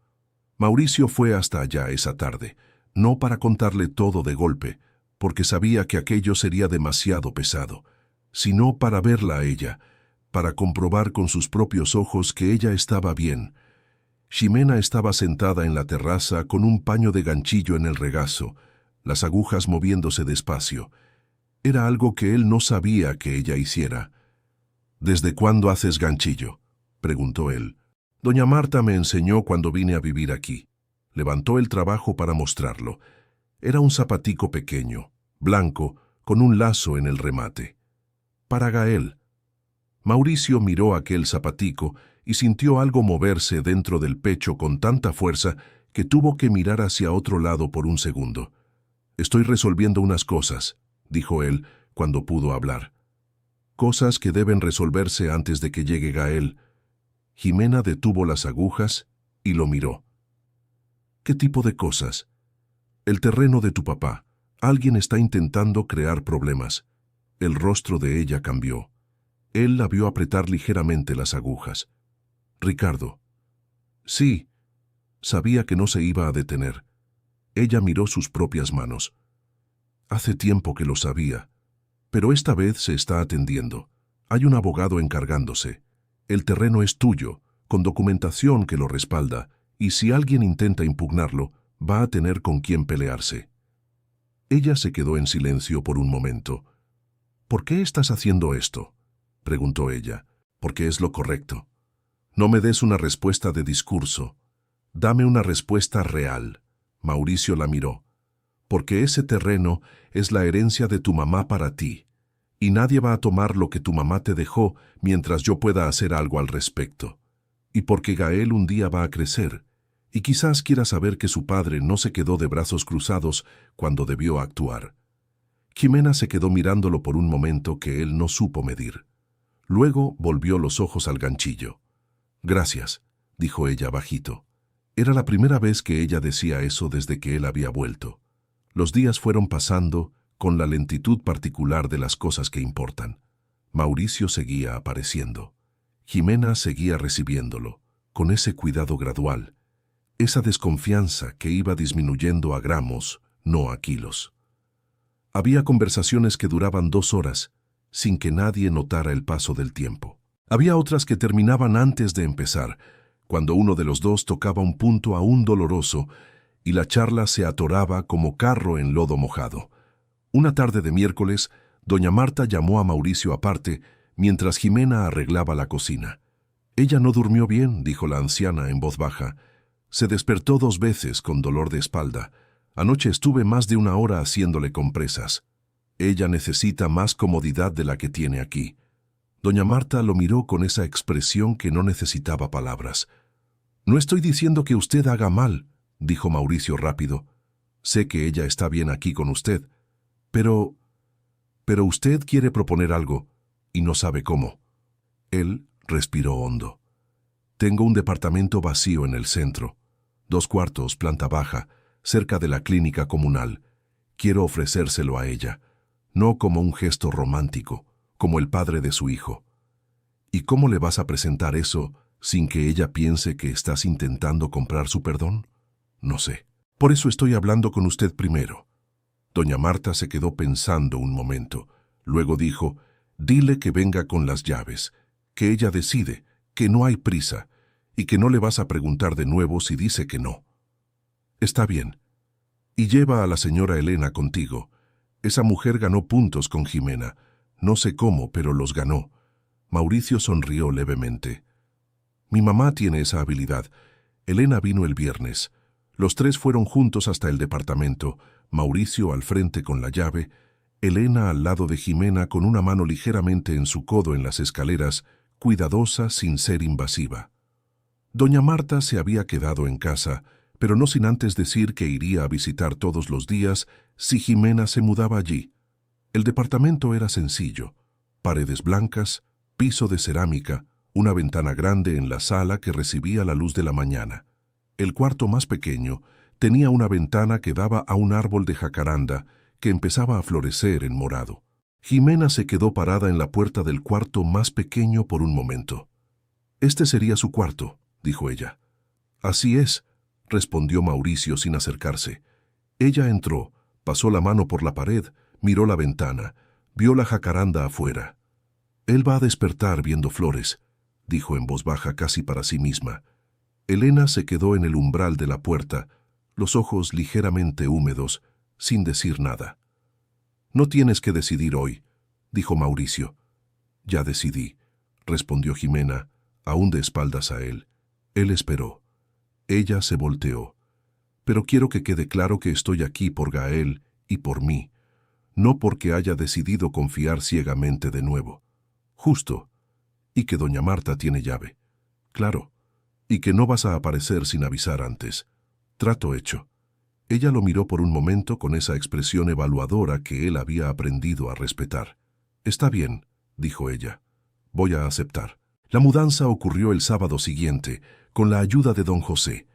Mauricio fue hasta allá esa tarde, no para contarle todo de golpe, porque sabía que aquello sería demasiado pesado, sino para verla a ella, para comprobar con sus propios ojos que ella estaba bien. Ximena estaba sentada en la terraza con un paño de ganchillo en el regazo, las agujas moviéndose despacio. Era algo que él no sabía que ella hiciera. «¿Desde cuándo haces ganchillo?», preguntó él. «Doña Marta me enseñó cuando vine a vivir aquí». Levantó el trabajo para mostrarlo. Era un zapatico pequeño, blanco, con un lazo en el remate. «Para Gael». Mauricio miró aquel zapatico y sintió algo moverse dentro del pecho con tanta fuerza que tuvo que mirar hacia otro lado por un segundo. «Estoy resolviendo unas cosas», dijo él cuando pudo hablar. «Cosas que deben resolverse antes de que llegue Gael». Jimena detuvo las agujas y lo miró. «¿Qué tipo de cosas?» «El terreno de tu papá. Alguien está intentando crear problemas». El rostro de ella cambió. Él la vio apretar ligeramente las agujas. «Ricardo». «Sí». Sabía que no se iba a detener. Ella miró sus propias manos. «Hace tiempo que lo sabía, pero esta vez se está atendiendo. Hay un abogado encargándose. El terreno es tuyo, con documentación que lo respalda, y si alguien intenta impugnarlo, va a tener con quién pelearse». Ella se quedó en silencio por un momento. «¿Por qué estás haciendo esto?», preguntó ella. «Porque es lo correcto. No me des una respuesta de discurso. Dame una respuesta real». Mauricio la miró. «Porque ese terreno es la herencia de tu mamá para ti, y nadie va a tomar lo que tu mamá te dejó mientras yo pueda hacer algo al respecto. Y porque Gael un día va a crecer, y quizás quiera saber que su padre no se quedó de brazos cruzados cuando debió actuar». Ximena se quedó mirándolo por un momento que él no supo medir. Luego volvió los ojos al ganchillo. «Gracias», dijo ella bajito. Era la primera vez que ella decía eso desde que él había vuelto. Los días fueron pasando con la lentitud particular de las cosas que importan. Mauricio seguía apareciendo. Ximena seguía recibiéndolo, con ese cuidado gradual, esa desconfianza que iba disminuyendo a gramos, no a kilos. Había conversaciones que duraban 2 horas, sin que nadie notara el paso del tiempo. Había otras que terminaban antes de empezar, cuando uno de los dos tocaba un punto aún doloroso y la charla se atoraba como carro en lodo mojado. Una tarde de miércoles, doña Marta llamó a Mauricio aparte mientras Jimena arreglaba la cocina. «Ella no durmió bien», dijo la anciana en voz baja. «Se despertó 2 veces con dolor de espalda. Anoche estuve más de 1 hora haciéndole compresas. Ella necesita más comodidad de la que tiene aquí». Doña Marta lo miró con esa expresión que no necesitaba palabras. «No estoy diciendo que usted haga mal», dijo Mauricio rápido. «Sé que ella está bien aquí con usted, pero usted quiere proponer algo y no sabe cómo». Él respiró hondo. «Tengo un departamento vacío en el centro, 2 cuartos, planta baja, cerca de la clínica comunal. Quiero ofrecérselo a ella, no como un gesto romántico, como el padre de su hijo». «¿Y cómo le vas a presentar eso sin que ella piense que estás intentando comprar su perdón?» «No sé. Por eso estoy hablando con usted primero». Doña Marta se quedó pensando un momento. Luego dijo: «Dile que venga con las llaves, que ella decide, que no hay prisa, y que no le vas a preguntar de nuevo si dice que no». «Está bien. Y lleva a la señora Elena contigo. Esa mujer ganó puntos con Jimena. No sé cómo, pero los ganó». Mauricio sonrió levemente. «Mi mamá tiene esa habilidad. Elena vino el viernes. Los 3 fueron juntos hasta el departamento, Mauricio al frente con la llave, Elena al lado de Jimena con una mano ligeramente en su codo en las escaleras, cuidadosa sin ser invasiva. Doña Marta se había quedado en casa, pero no sin antes decir que iría a visitar todos los días si Jimena se mudaba allí. El departamento era sencillo: paredes blancas, piso de cerámica, una ventana grande en la sala que recibía la luz de la mañana. El cuarto más pequeño tenía una ventana que daba a un árbol de jacaranda que empezaba a florecer en morado. Jimena se quedó parada en la puerta del cuarto más pequeño por un momento. «Este sería su cuarto», dijo ella. «Así es», respondió Mauricio sin acercarse. Ella entró, pasó la mano por la pared, miró la ventana, vio la jacaranda afuera. «Él va a despertar viendo flores», dijo en voz baja casi para sí misma. Elena se quedó en el umbral de la puerta, los ojos ligeramente húmedos, sin decir nada. «No tienes que decidir hoy», dijo Mauricio. «Ya decidí», respondió Jimena, aún de espaldas a él. Él esperó. Ella se volteó. «Pero quiero que quede claro que estoy aquí por Gael y por mí, no porque haya decidido confiar ciegamente de nuevo». «Justo. Y que doña Marta tiene llave». «Claro. Y que no vas a aparecer sin avisar antes». «Trato hecho». Ella lo miró por un momento con esa expresión evaluadora que él había aprendido a respetar. «Está bien», dijo ella. «Voy a aceptar». La mudanza ocurrió el sábado siguiente, con la ayuda de don José,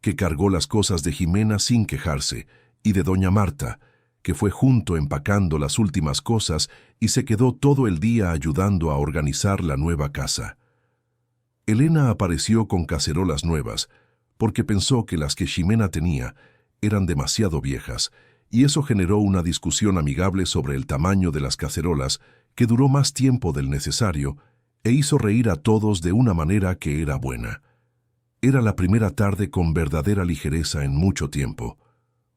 que cargó las cosas de Jimena sin quejarse, y de doña Marta, que fue junto empacando las últimas cosas y se quedó todo el día ayudando a organizar la nueva casa. Elena apareció con cacerolas nuevas, porque pensó que las que Jimena tenía eran demasiado viejas, y eso generó una discusión amigable sobre el tamaño de las cacerolas que duró más tiempo del necesario e hizo reír a todos de una manera que era buena. Era la primera tarde con verdadera ligereza en mucho tiempo.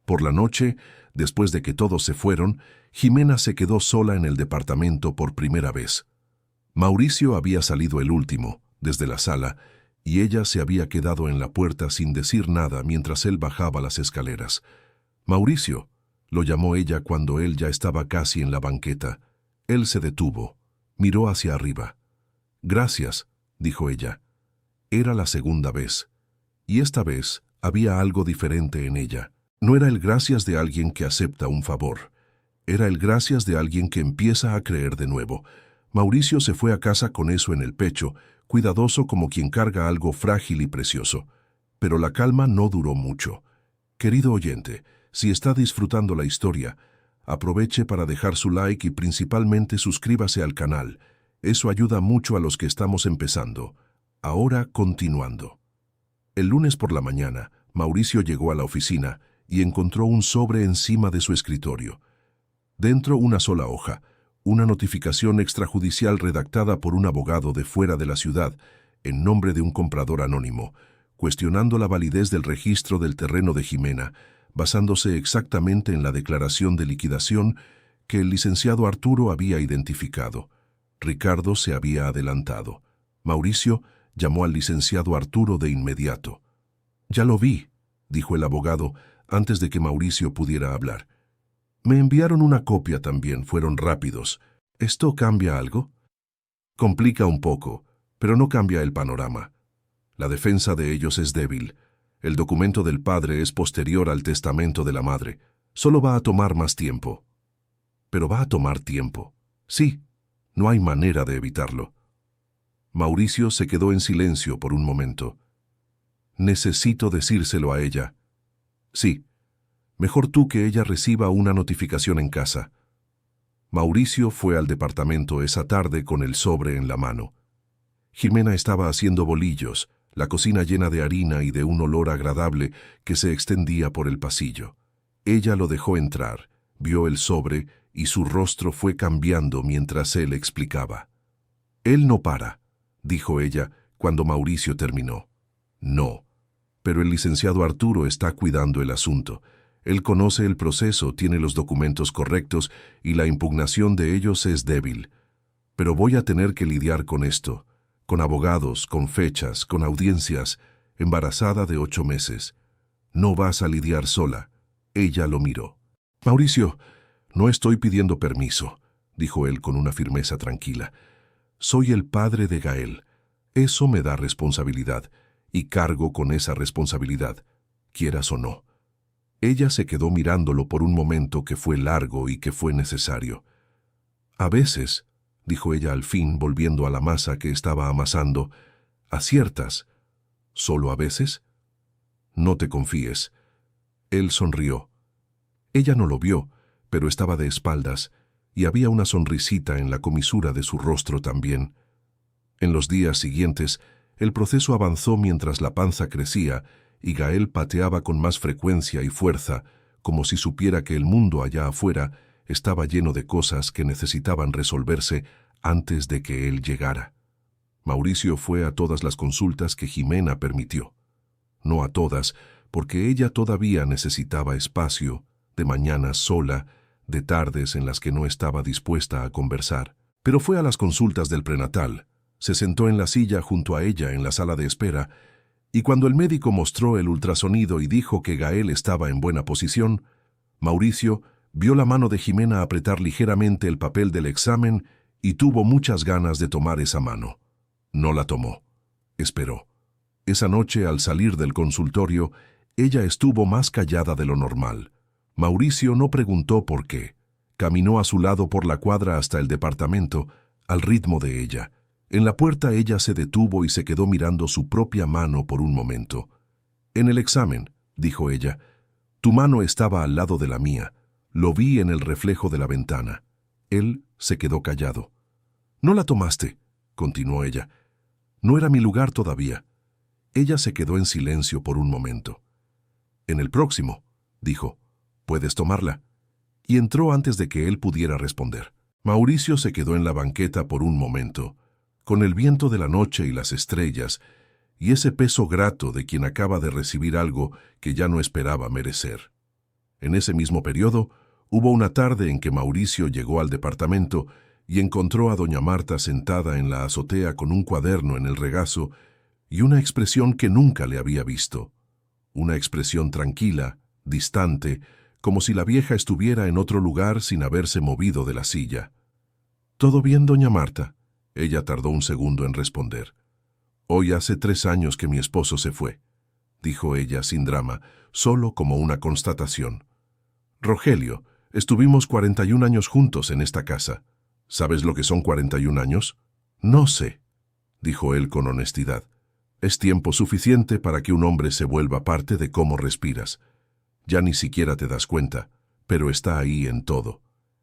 Por la noche, después de que todos se fueron, Jimena se quedó sola en el departamento por primera vez. Mauricio había salido el último, desde la sala, y ella se había quedado en la puerta sin decir nada mientras él bajaba las escaleras. «Mauricio», lo llamó ella cuando él ya estaba casi en la banqueta. Él se detuvo, miró hacia arriba. «Gracias», dijo ella. Era la segunda vez, y esta vez había algo diferente en ella. No era el gracias de alguien que acepta un favor. Era el gracias de alguien que empieza a creer de nuevo. Mauricio se fue a casa con eso en el pecho, cuidadoso como quien carga algo frágil y precioso. Pero la calma no duró mucho. Querido oyente, si está disfrutando la historia, aproveche para dejar su like y principalmente suscríbase al canal. Eso ayuda mucho a los que estamos empezando. Ahora continuando. El lunes por la mañana, Mauricio llegó a la oficina y encontró un sobre encima de su escritorio. Dentro una sola hoja, una notificación extrajudicial redactada por un abogado de fuera de la ciudad, en nombre de un comprador anónimo, cuestionando la validez del registro del terreno de Jimena, basándose exactamente en la declaración de liquidación que el licenciado Arturo había identificado. Ricardo se había adelantado. Mauricio llamó al licenciado Arturo de inmediato. «Ya lo vi», dijo el abogado antes de que Mauricio pudiera hablar. «Me enviaron una copia también, fueron rápidos. ¿Esto cambia algo?» «Complica un poco, pero no cambia el panorama. La defensa de ellos es débil. El documento del padre es posterior al testamento de la madre. Solo va a tomar más tiempo». «Pero va a tomar tiempo». «Sí, no hay manera de evitarlo». Mauricio se quedó en silencio por un momento. «Necesito decírselo a ella». «Sí, mejor tú que ella reciba una notificación en casa». Mauricio fue al departamento esa tarde con el sobre en la mano. Jimena estaba haciendo bolillos, la cocina llena de harina y de un olor agradable que se extendía por el pasillo. Ella lo dejó entrar, vio el sobre y su rostro fue cambiando mientras él explicaba. «Él no para», dijo ella cuando Mauricio terminó. «No, pero el licenciado Arturo está cuidando el asunto. Él conoce el proceso, tiene los documentos correctos y la impugnación de ellos es débil. Pero voy a tener que lidiar con esto, con abogados, con fechas, con audiencias, embarazada de 8 meses. No vas a lidiar sola». Ella lo miró. «Mauricio, no estoy pidiendo permiso», dijo él con una firmeza tranquila. «Soy el padre de Gael. Eso me da responsabilidad, y cargo con esa responsabilidad, quieras o no». Ella se quedó mirándolo por un momento que fue largo y que fue necesario. «A veces», dijo ella al fin, volviendo a la masa que estaba amasando, «aciertas. ¿Solo a veces?» «No te confíes». Él sonrió. Ella no lo vio, pero estaba de espaldas, y había una sonrisita en la comisura de su rostro también. En los días siguientes, el proceso avanzó mientras la panza crecía, y Gael pateaba con más frecuencia y fuerza, como si supiera que el mundo allá afuera estaba lleno de cosas que necesitaban resolverse antes de que él llegara. Mauricio fue a todas las consultas que Jimena permitió. No a todas, porque ella todavía necesitaba espacio, de mañanas sola, de tardes en las que no estaba dispuesta a conversar. Pero fue a las consultas del prenatal, se sentó en la silla junto a ella en la sala de espera, y cuando el médico mostró el ultrasonido y dijo que Gael estaba en buena posición, Mauricio vio la mano de Jimena apretar ligeramente el papel del examen y tuvo muchas ganas de tomar esa mano. No la tomó. Esperó. Esa noche, al salir del consultorio, ella estuvo más callada de lo normal. Mauricio no preguntó por qué. Caminó a su lado por la cuadra hasta el departamento, al ritmo de ella. En la puerta ella se detuvo y se quedó mirando su propia mano por un momento. «En el examen», dijo ella, «tu mano estaba al lado de la mía. Lo vi en el reflejo de la ventana». Él se quedó callado. «No la tomaste», continuó ella. «No era mi lugar todavía». Ella se quedó en silencio por un momento. «En el próximo», dijo, «puedes tomarla». Y entró antes de que él pudiera responder. Mauricio se quedó en la banqueta por un momento, con el viento de la noche y las estrellas, y ese peso grato de quien acaba de recibir algo que ya no esperaba merecer. En ese mismo periodo, hubo una tarde en que Mauricio llegó al departamento y encontró a doña Marta sentada en la azotea con un cuaderno en el regazo y una expresión que nunca le había visto. Una expresión tranquila, distante, como si la vieja estuviera en otro lugar sin haberse movido de la silla. «¿Todo bien, doña Marta?». Ella tardó un segundo en responder. «Hoy hace 3 años que mi esposo se fue», dijo ella sin drama, solo como una constatación. «Rogelio, estuvimos 41 años juntos en esta casa. ¿Sabes lo que son 41 años?» «No sé», dijo él con honestidad. «Es tiempo suficiente para que un hombre se vuelva parte de cómo respiras. Ya ni siquiera te das cuenta, pero está ahí en todo,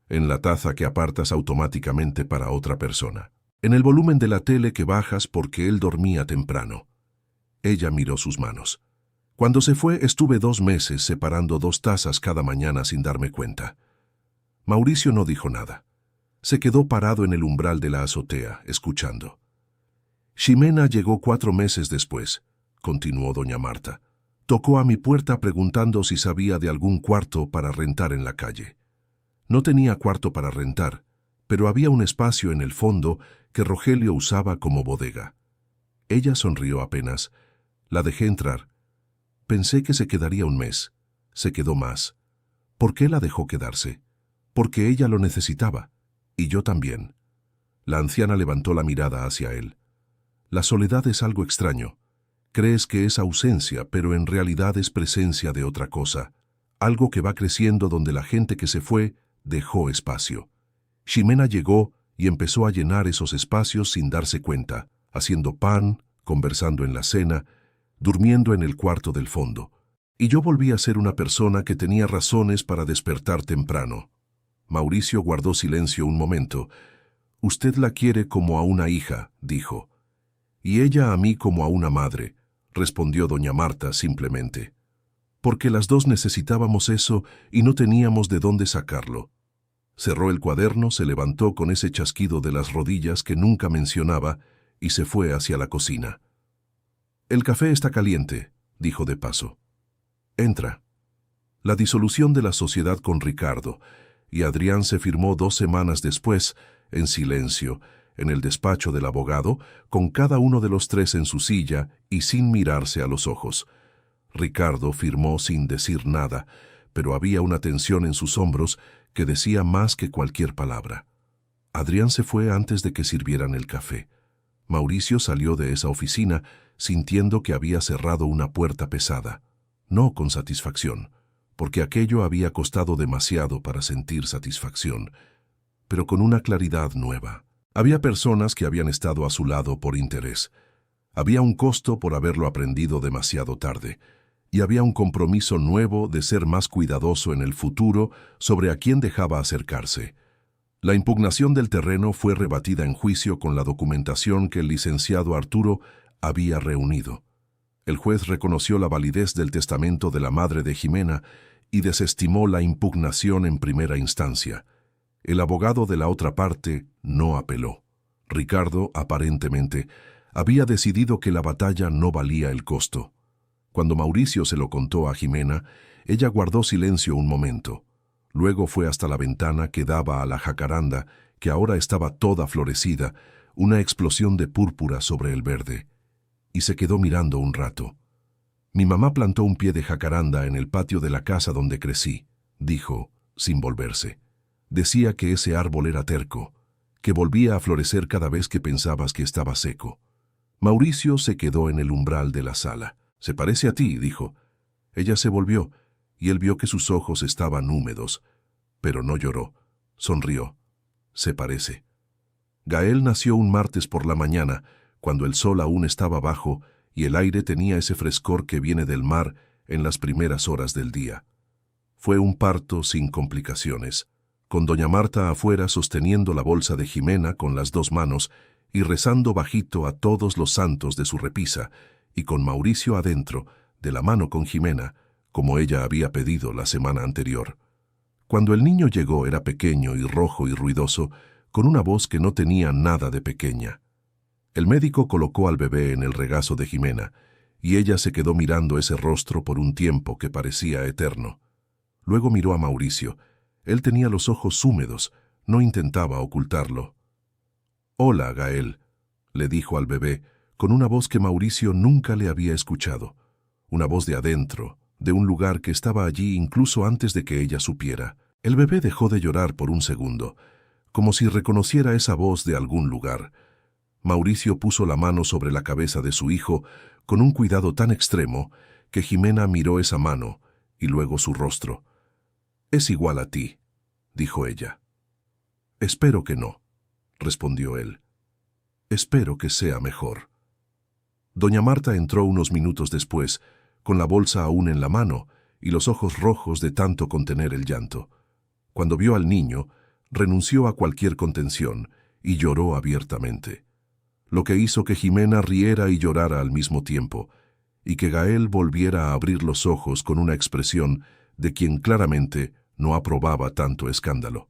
en la taza que apartas automáticamente para otra persona, en el volumen de la tele que bajas porque él dormía temprano». Ella miró sus manos. «Cuando se fue estuve 2 meses separando 2 tazas cada mañana sin darme cuenta». Mauricio no dijo nada. Se quedó parado en el umbral de la azotea, escuchando. Ximena llegó 4 meses después, continuó doña Marta. Tocó a mi puerta preguntando si sabía de algún cuarto para rentar en la calle. No tenía cuarto para rentar, pero había un espacio en el fondo que Rogelio usaba como bodega. Ella sonrió apenas. La dejé entrar. Pensé que se quedaría un mes. Se quedó más. ¿Por qué la dejó quedarse? Porque ella lo necesitaba, y yo también. La anciana levantó la mirada hacia él. La soledad es algo extraño. Crees que es ausencia, pero en realidad es presencia de otra cosa, algo que va creciendo donde la gente que se fue dejó espacio. Ximena llegó y empezó a llenar esos espacios sin darse cuenta, haciendo pan, conversando en la cena, durmiendo en el cuarto del fondo. Y yo volví a ser una persona que tenía razones para despertar temprano. Mauricio guardó silencio un momento. «Usted la quiere como a una hija», dijo. «Y ella a mí como a una madre», respondió doña Marta simplemente. «Porque las dos necesitábamos eso y no teníamos de dónde sacarlo». Cerró el cuaderno, se levantó con ese chasquido de las rodillas que nunca mencionaba y se fue hacia la cocina. «El café está caliente», dijo de paso. «Entra». La disolución de la sociedad con Ricardo y Adrián se firmó 2 semanas después, en silencio, en el despacho del abogado, con cada uno de los 3 en su silla y sin mirarse a los ojos. Ricardo firmó sin decir nada, pero había una tensión en sus hombros que decía más que cualquier palabra. Adrián se fue antes de que sirvieran el café. Mauricio salió de esa oficina sintiendo que había cerrado una puerta pesada. No con satisfacción, porque aquello había costado demasiado para sentir satisfacción, pero con una claridad nueva. Había personas que habían estado a su lado por interés. Había un costo por haberlo aprendido demasiado tarde, y había un compromiso nuevo de ser más cuidadoso en el futuro sobre a quién dejaba acercarse. La impugnación del terreno fue rebatida en juicio con la documentación que el licenciado Arturo había reunido. El juez reconoció la validez del testamento de la madre de Ximena y desestimó la impugnación en primera instancia. El abogado de la otra parte no apeló. Ricardo, aparentemente, había decidido que la batalla no valía el costo. Cuando Mauricio se lo contó a Ximena, ella guardó silencio un momento. Luego fue hasta la ventana que daba a la jacaranda, que ahora estaba toda florecida, una explosión de púrpura sobre el verde, y se quedó mirando un rato. «Mi mamá plantó un pie de jacaranda en el patio de la casa donde crecí», dijo, sin volverse. «Decía que ese árbol era terco, que volvía a florecer cada vez que pensabas que estaba seco». Mauricio se quedó en el umbral de la sala. «Se parece a ti», dijo. Ella se volvió, y él vio que sus ojos estaban húmedos, pero no lloró. Sonrió. «Se parece». Gael nació un martes por la mañana, cuando el sol aún estaba bajo y el aire tenía ese frescor que viene del mar en las primeras horas del día. Fue un parto sin complicaciones, con doña Marta afuera sosteniendo la bolsa de Ximena con las 2 manos y rezando bajito a todos los santos de su repisa, y con Mauricio adentro, de la mano con Ximena, como ella había pedido la semana anterior. Cuando el niño llegó era pequeño y rojo y ruidoso, con una voz que no tenía nada de pequeña. El médico colocó al bebé en el regazo de Ximena, y ella se quedó mirando ese rostro por un tiempo que parecía eterno. Luego miró a Mauricio. Él tenía los ojos húmedos, no intentaba ocultarlo. «Hola, Gael», le dijo al bebé, con una voz que Mauricio nunca le había escuchado. Una voz de adentro, de un lugar que estaba allí incluso antes de que ella supiera. El bebé dejó de llorar por un segundo, como si reconociera esa voz de algún lugar. Mauricio puso la mano sobre la cabeza de su hijo con un cuidado tan extremo que Ximena miró esa mano y luego su rostro. «Es igual a ti», dijo ella. «Espero que no», respondió él. «Espero que sea mejor». Doña Marta entró unos minutos después, con la bolsa aún en la mano y los ojos rojos de tanto contener el llanto. Cuando vio al niño, renunció a cualquier contención y lloró abiertamente, lo que hizo que Ximena riera y llorara al mismo tiempo, y que Gael volviera a abrir los ojos con una expresión de quien claramente no aprobaba tanto escándalo.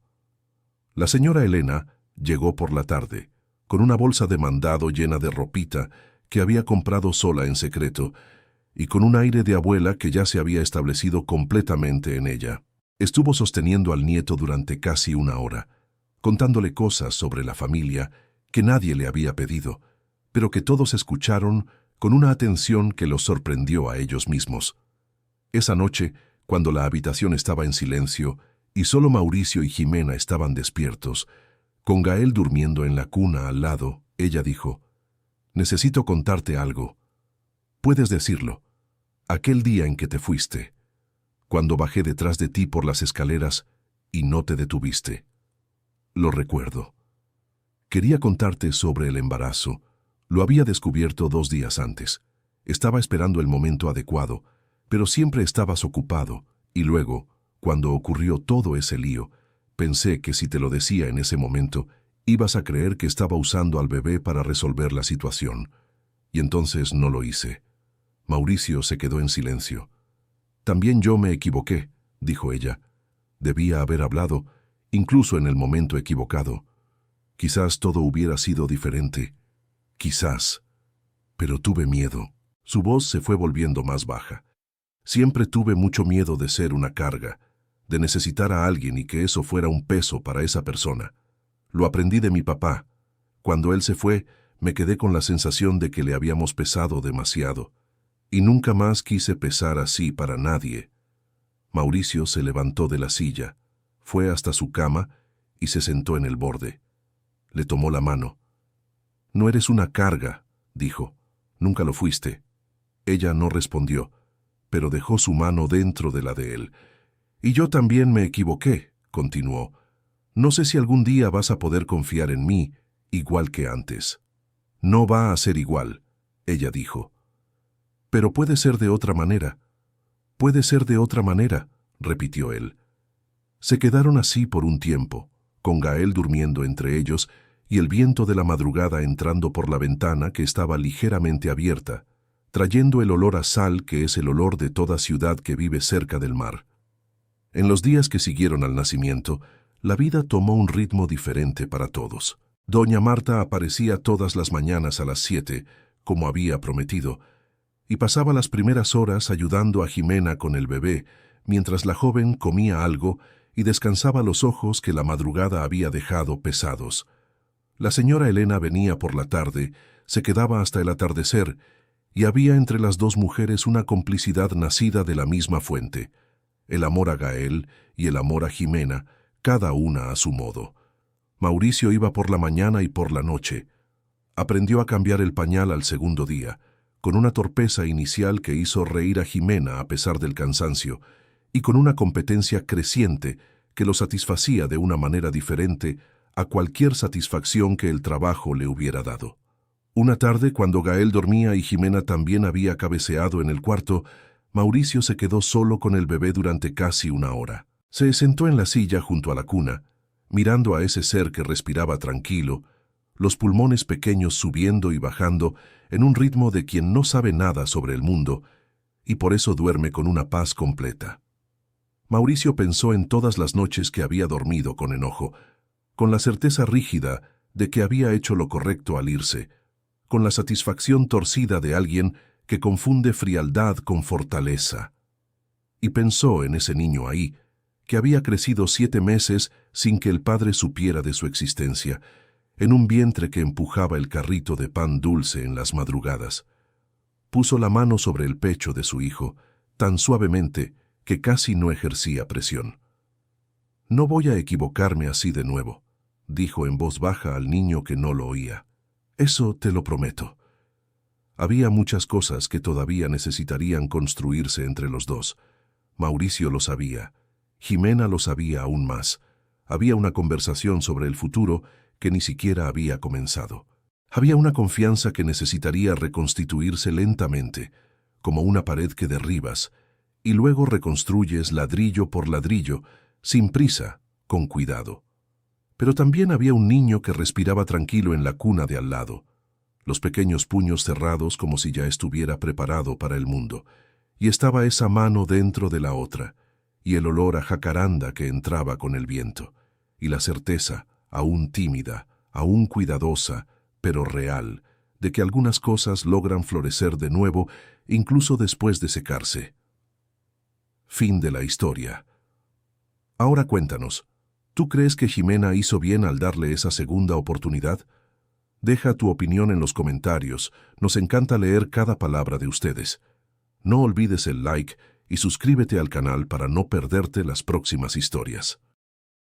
La señora Elena llegó por la tarde, con una bolsa de mandado llena de ropita que había comprado sola en secreto, y con un aire de abuela que ya se había establecido completamente en ella. Estuvo sosteniendo al nieto durante casi una hora, contándole cosas sobre la familia que nadie le había pedido, pero que todos escucharon con una atención que los sorprendió a ellos mismos. Esa noche, cuando la habitación estaba en silencio y solo Mauricio y Jimena estaban despiertos, con Gael durmiendo en la cuna al lado, ella dijo: «Necesito contarte algo. Puedes decirlo. Aquel día en que te fuiste, cuando bajé detrás de ti por las escaleras y no te detuviste. Lo recuerdo. Quería contarte sobre el embarazo. Lo había descubierto 2 días antes. Estaba esperando el momento adecuado, pero siempre estabas ocupado, y luego, cuando ocurrió todo ese lío, pensé que si te lo decía en ese momento, ibas a creer que estaba usando al bebé para resolver la situación. Y entonces no lo hice». Mauricio se quedó en silencio. «También yo me equivoqué», dijo ella. «Debía haber hablado, incluso en el momento equivocado. Quizás todo hubiera sido diferente. Quizás. Pero tuve miedo». Su voz se fue volviendo más baja. «Siempre tuve mucho miedo de ser una carga, de necesitar a alguien y que eso fuera un peso para esa persona. Lo aprendí de mi papá. Cuando él se fue, me quedé con la sensación de que le habíamos pesado demasiado. Y nunca más quise pesar así para nadie». Mauricio se levantó de la silla, fue hasta su cama y se sentó en el borde. Le tomó la mano. «No eres una carga», dijo. «Nunca lo fuiste». Ella no respondió, pero dejó su mano dentro de la de él. «Y yo también me equivoqué», continuó. «No sé si algún día vas a poder confiar en mí, igual que antes». «No va a ser igual», ella dijo. «Pero puede ser de otra manera». «Puede ser de otra manera», repitió él. Se quedaron así por un tiempo, con Gael durmiendo entre ellos y el viento de la madrugada entrando por la ventana que estaba ligeramente abierta, trayendo el olor a sal que es el olor de toda ciudad que vive cerca del mar. En los días que siguieron al nacimiento, la vida tomó un ritmo diferente para todos. Doña Marta aparecía todas las mañanas a las 7, como había prometido, y pasaba las primeras horas ayudando a Jimena con el bebé, mientras la joven comía algo y descansaba los ojos que la madrugada había dejado pesados. La señora Elena venía por la tarde, se quedaba hasta el atardecer, y había entre las dos mujeres una complicidad nacida de la misma fuente, el amor a Gael y el amor a Jimena, cada una a su modo. Mauricio iba por la mañana y por la noche. Aprendió a cambiar el pañal al segundo día, con una torpeza inicial que hizo reír a Jimena a pesar del cansancio, y con una competencia creciente que lo satisfacía de una manera diferente a cualquier satisfacción que el trabajo le hubiera dado. Una tarde, cuando Gael dormía y Jimena también había cabeceado en el cuarto, Mauricio se quedó solo con el bebé durante casi una hora. Se sentó en la silla junto a la cuna, mirando a ese ser que respiraba tranquilo, los pulmones pequeños subiendo y bajando en un ritmo de quien no sabe nada sobre el mundo, y por eso duerme con una paz completa. Mauricio pensó en todas las noches que había dormido con enojo, con la certeza rígida de que había hecho lo correcto al irse, con la satisfacción torcida de alguien que confunde frialdad con fortaleza. Y pensó en ese niño ahí, que había crecido 7 meses sin que el padre supiera de su existencia, en un vientre que empujaba el carrito de pan dulce en las madrugadas. Puso la mano sobre el pecho de su hijo, tan suavemente que casi no ejercía presión. «No voy a equivocarme así de nuevo», dijo en voz baja al niño que no lo oía. «Eso te lo prometo». Había muchas cosas que todavía necesitarían construirse entre los dos. Mauricio lo sabía. Jimena lo sabía aún más. Había una conversación sobre el futuro que ni siquiera había comenzado. Había una confianza que necesitaría reconstituirse lentamente, como una pared que derribas, y luego reconstruyes ladrillo por ladrillo, sin prisa, con cuidado. Pero también había un niño que respiraba tranquilo en la cuna de al lado, los pequeños puños cerrados como si ya estuviera preparado para el mundo, y estaba esa mano dentro de la otra, y el olor a jacaranda que entraba con el viento. y la certeza, aún tímida, aún cuidadosa, pero real, de que algunas cosas logran florecer de nuevo incluso después de secarse. Fin de la historia. Ahora cuéntanos, ¿tú crees que Jimena hizo bien al darle esa segunda oportunidad? Deja tu opinión en los comentarios, nos encanta leer cada palabra de ustedes. No olvides el like y suscríbete al canal para no perderte las próximas historias.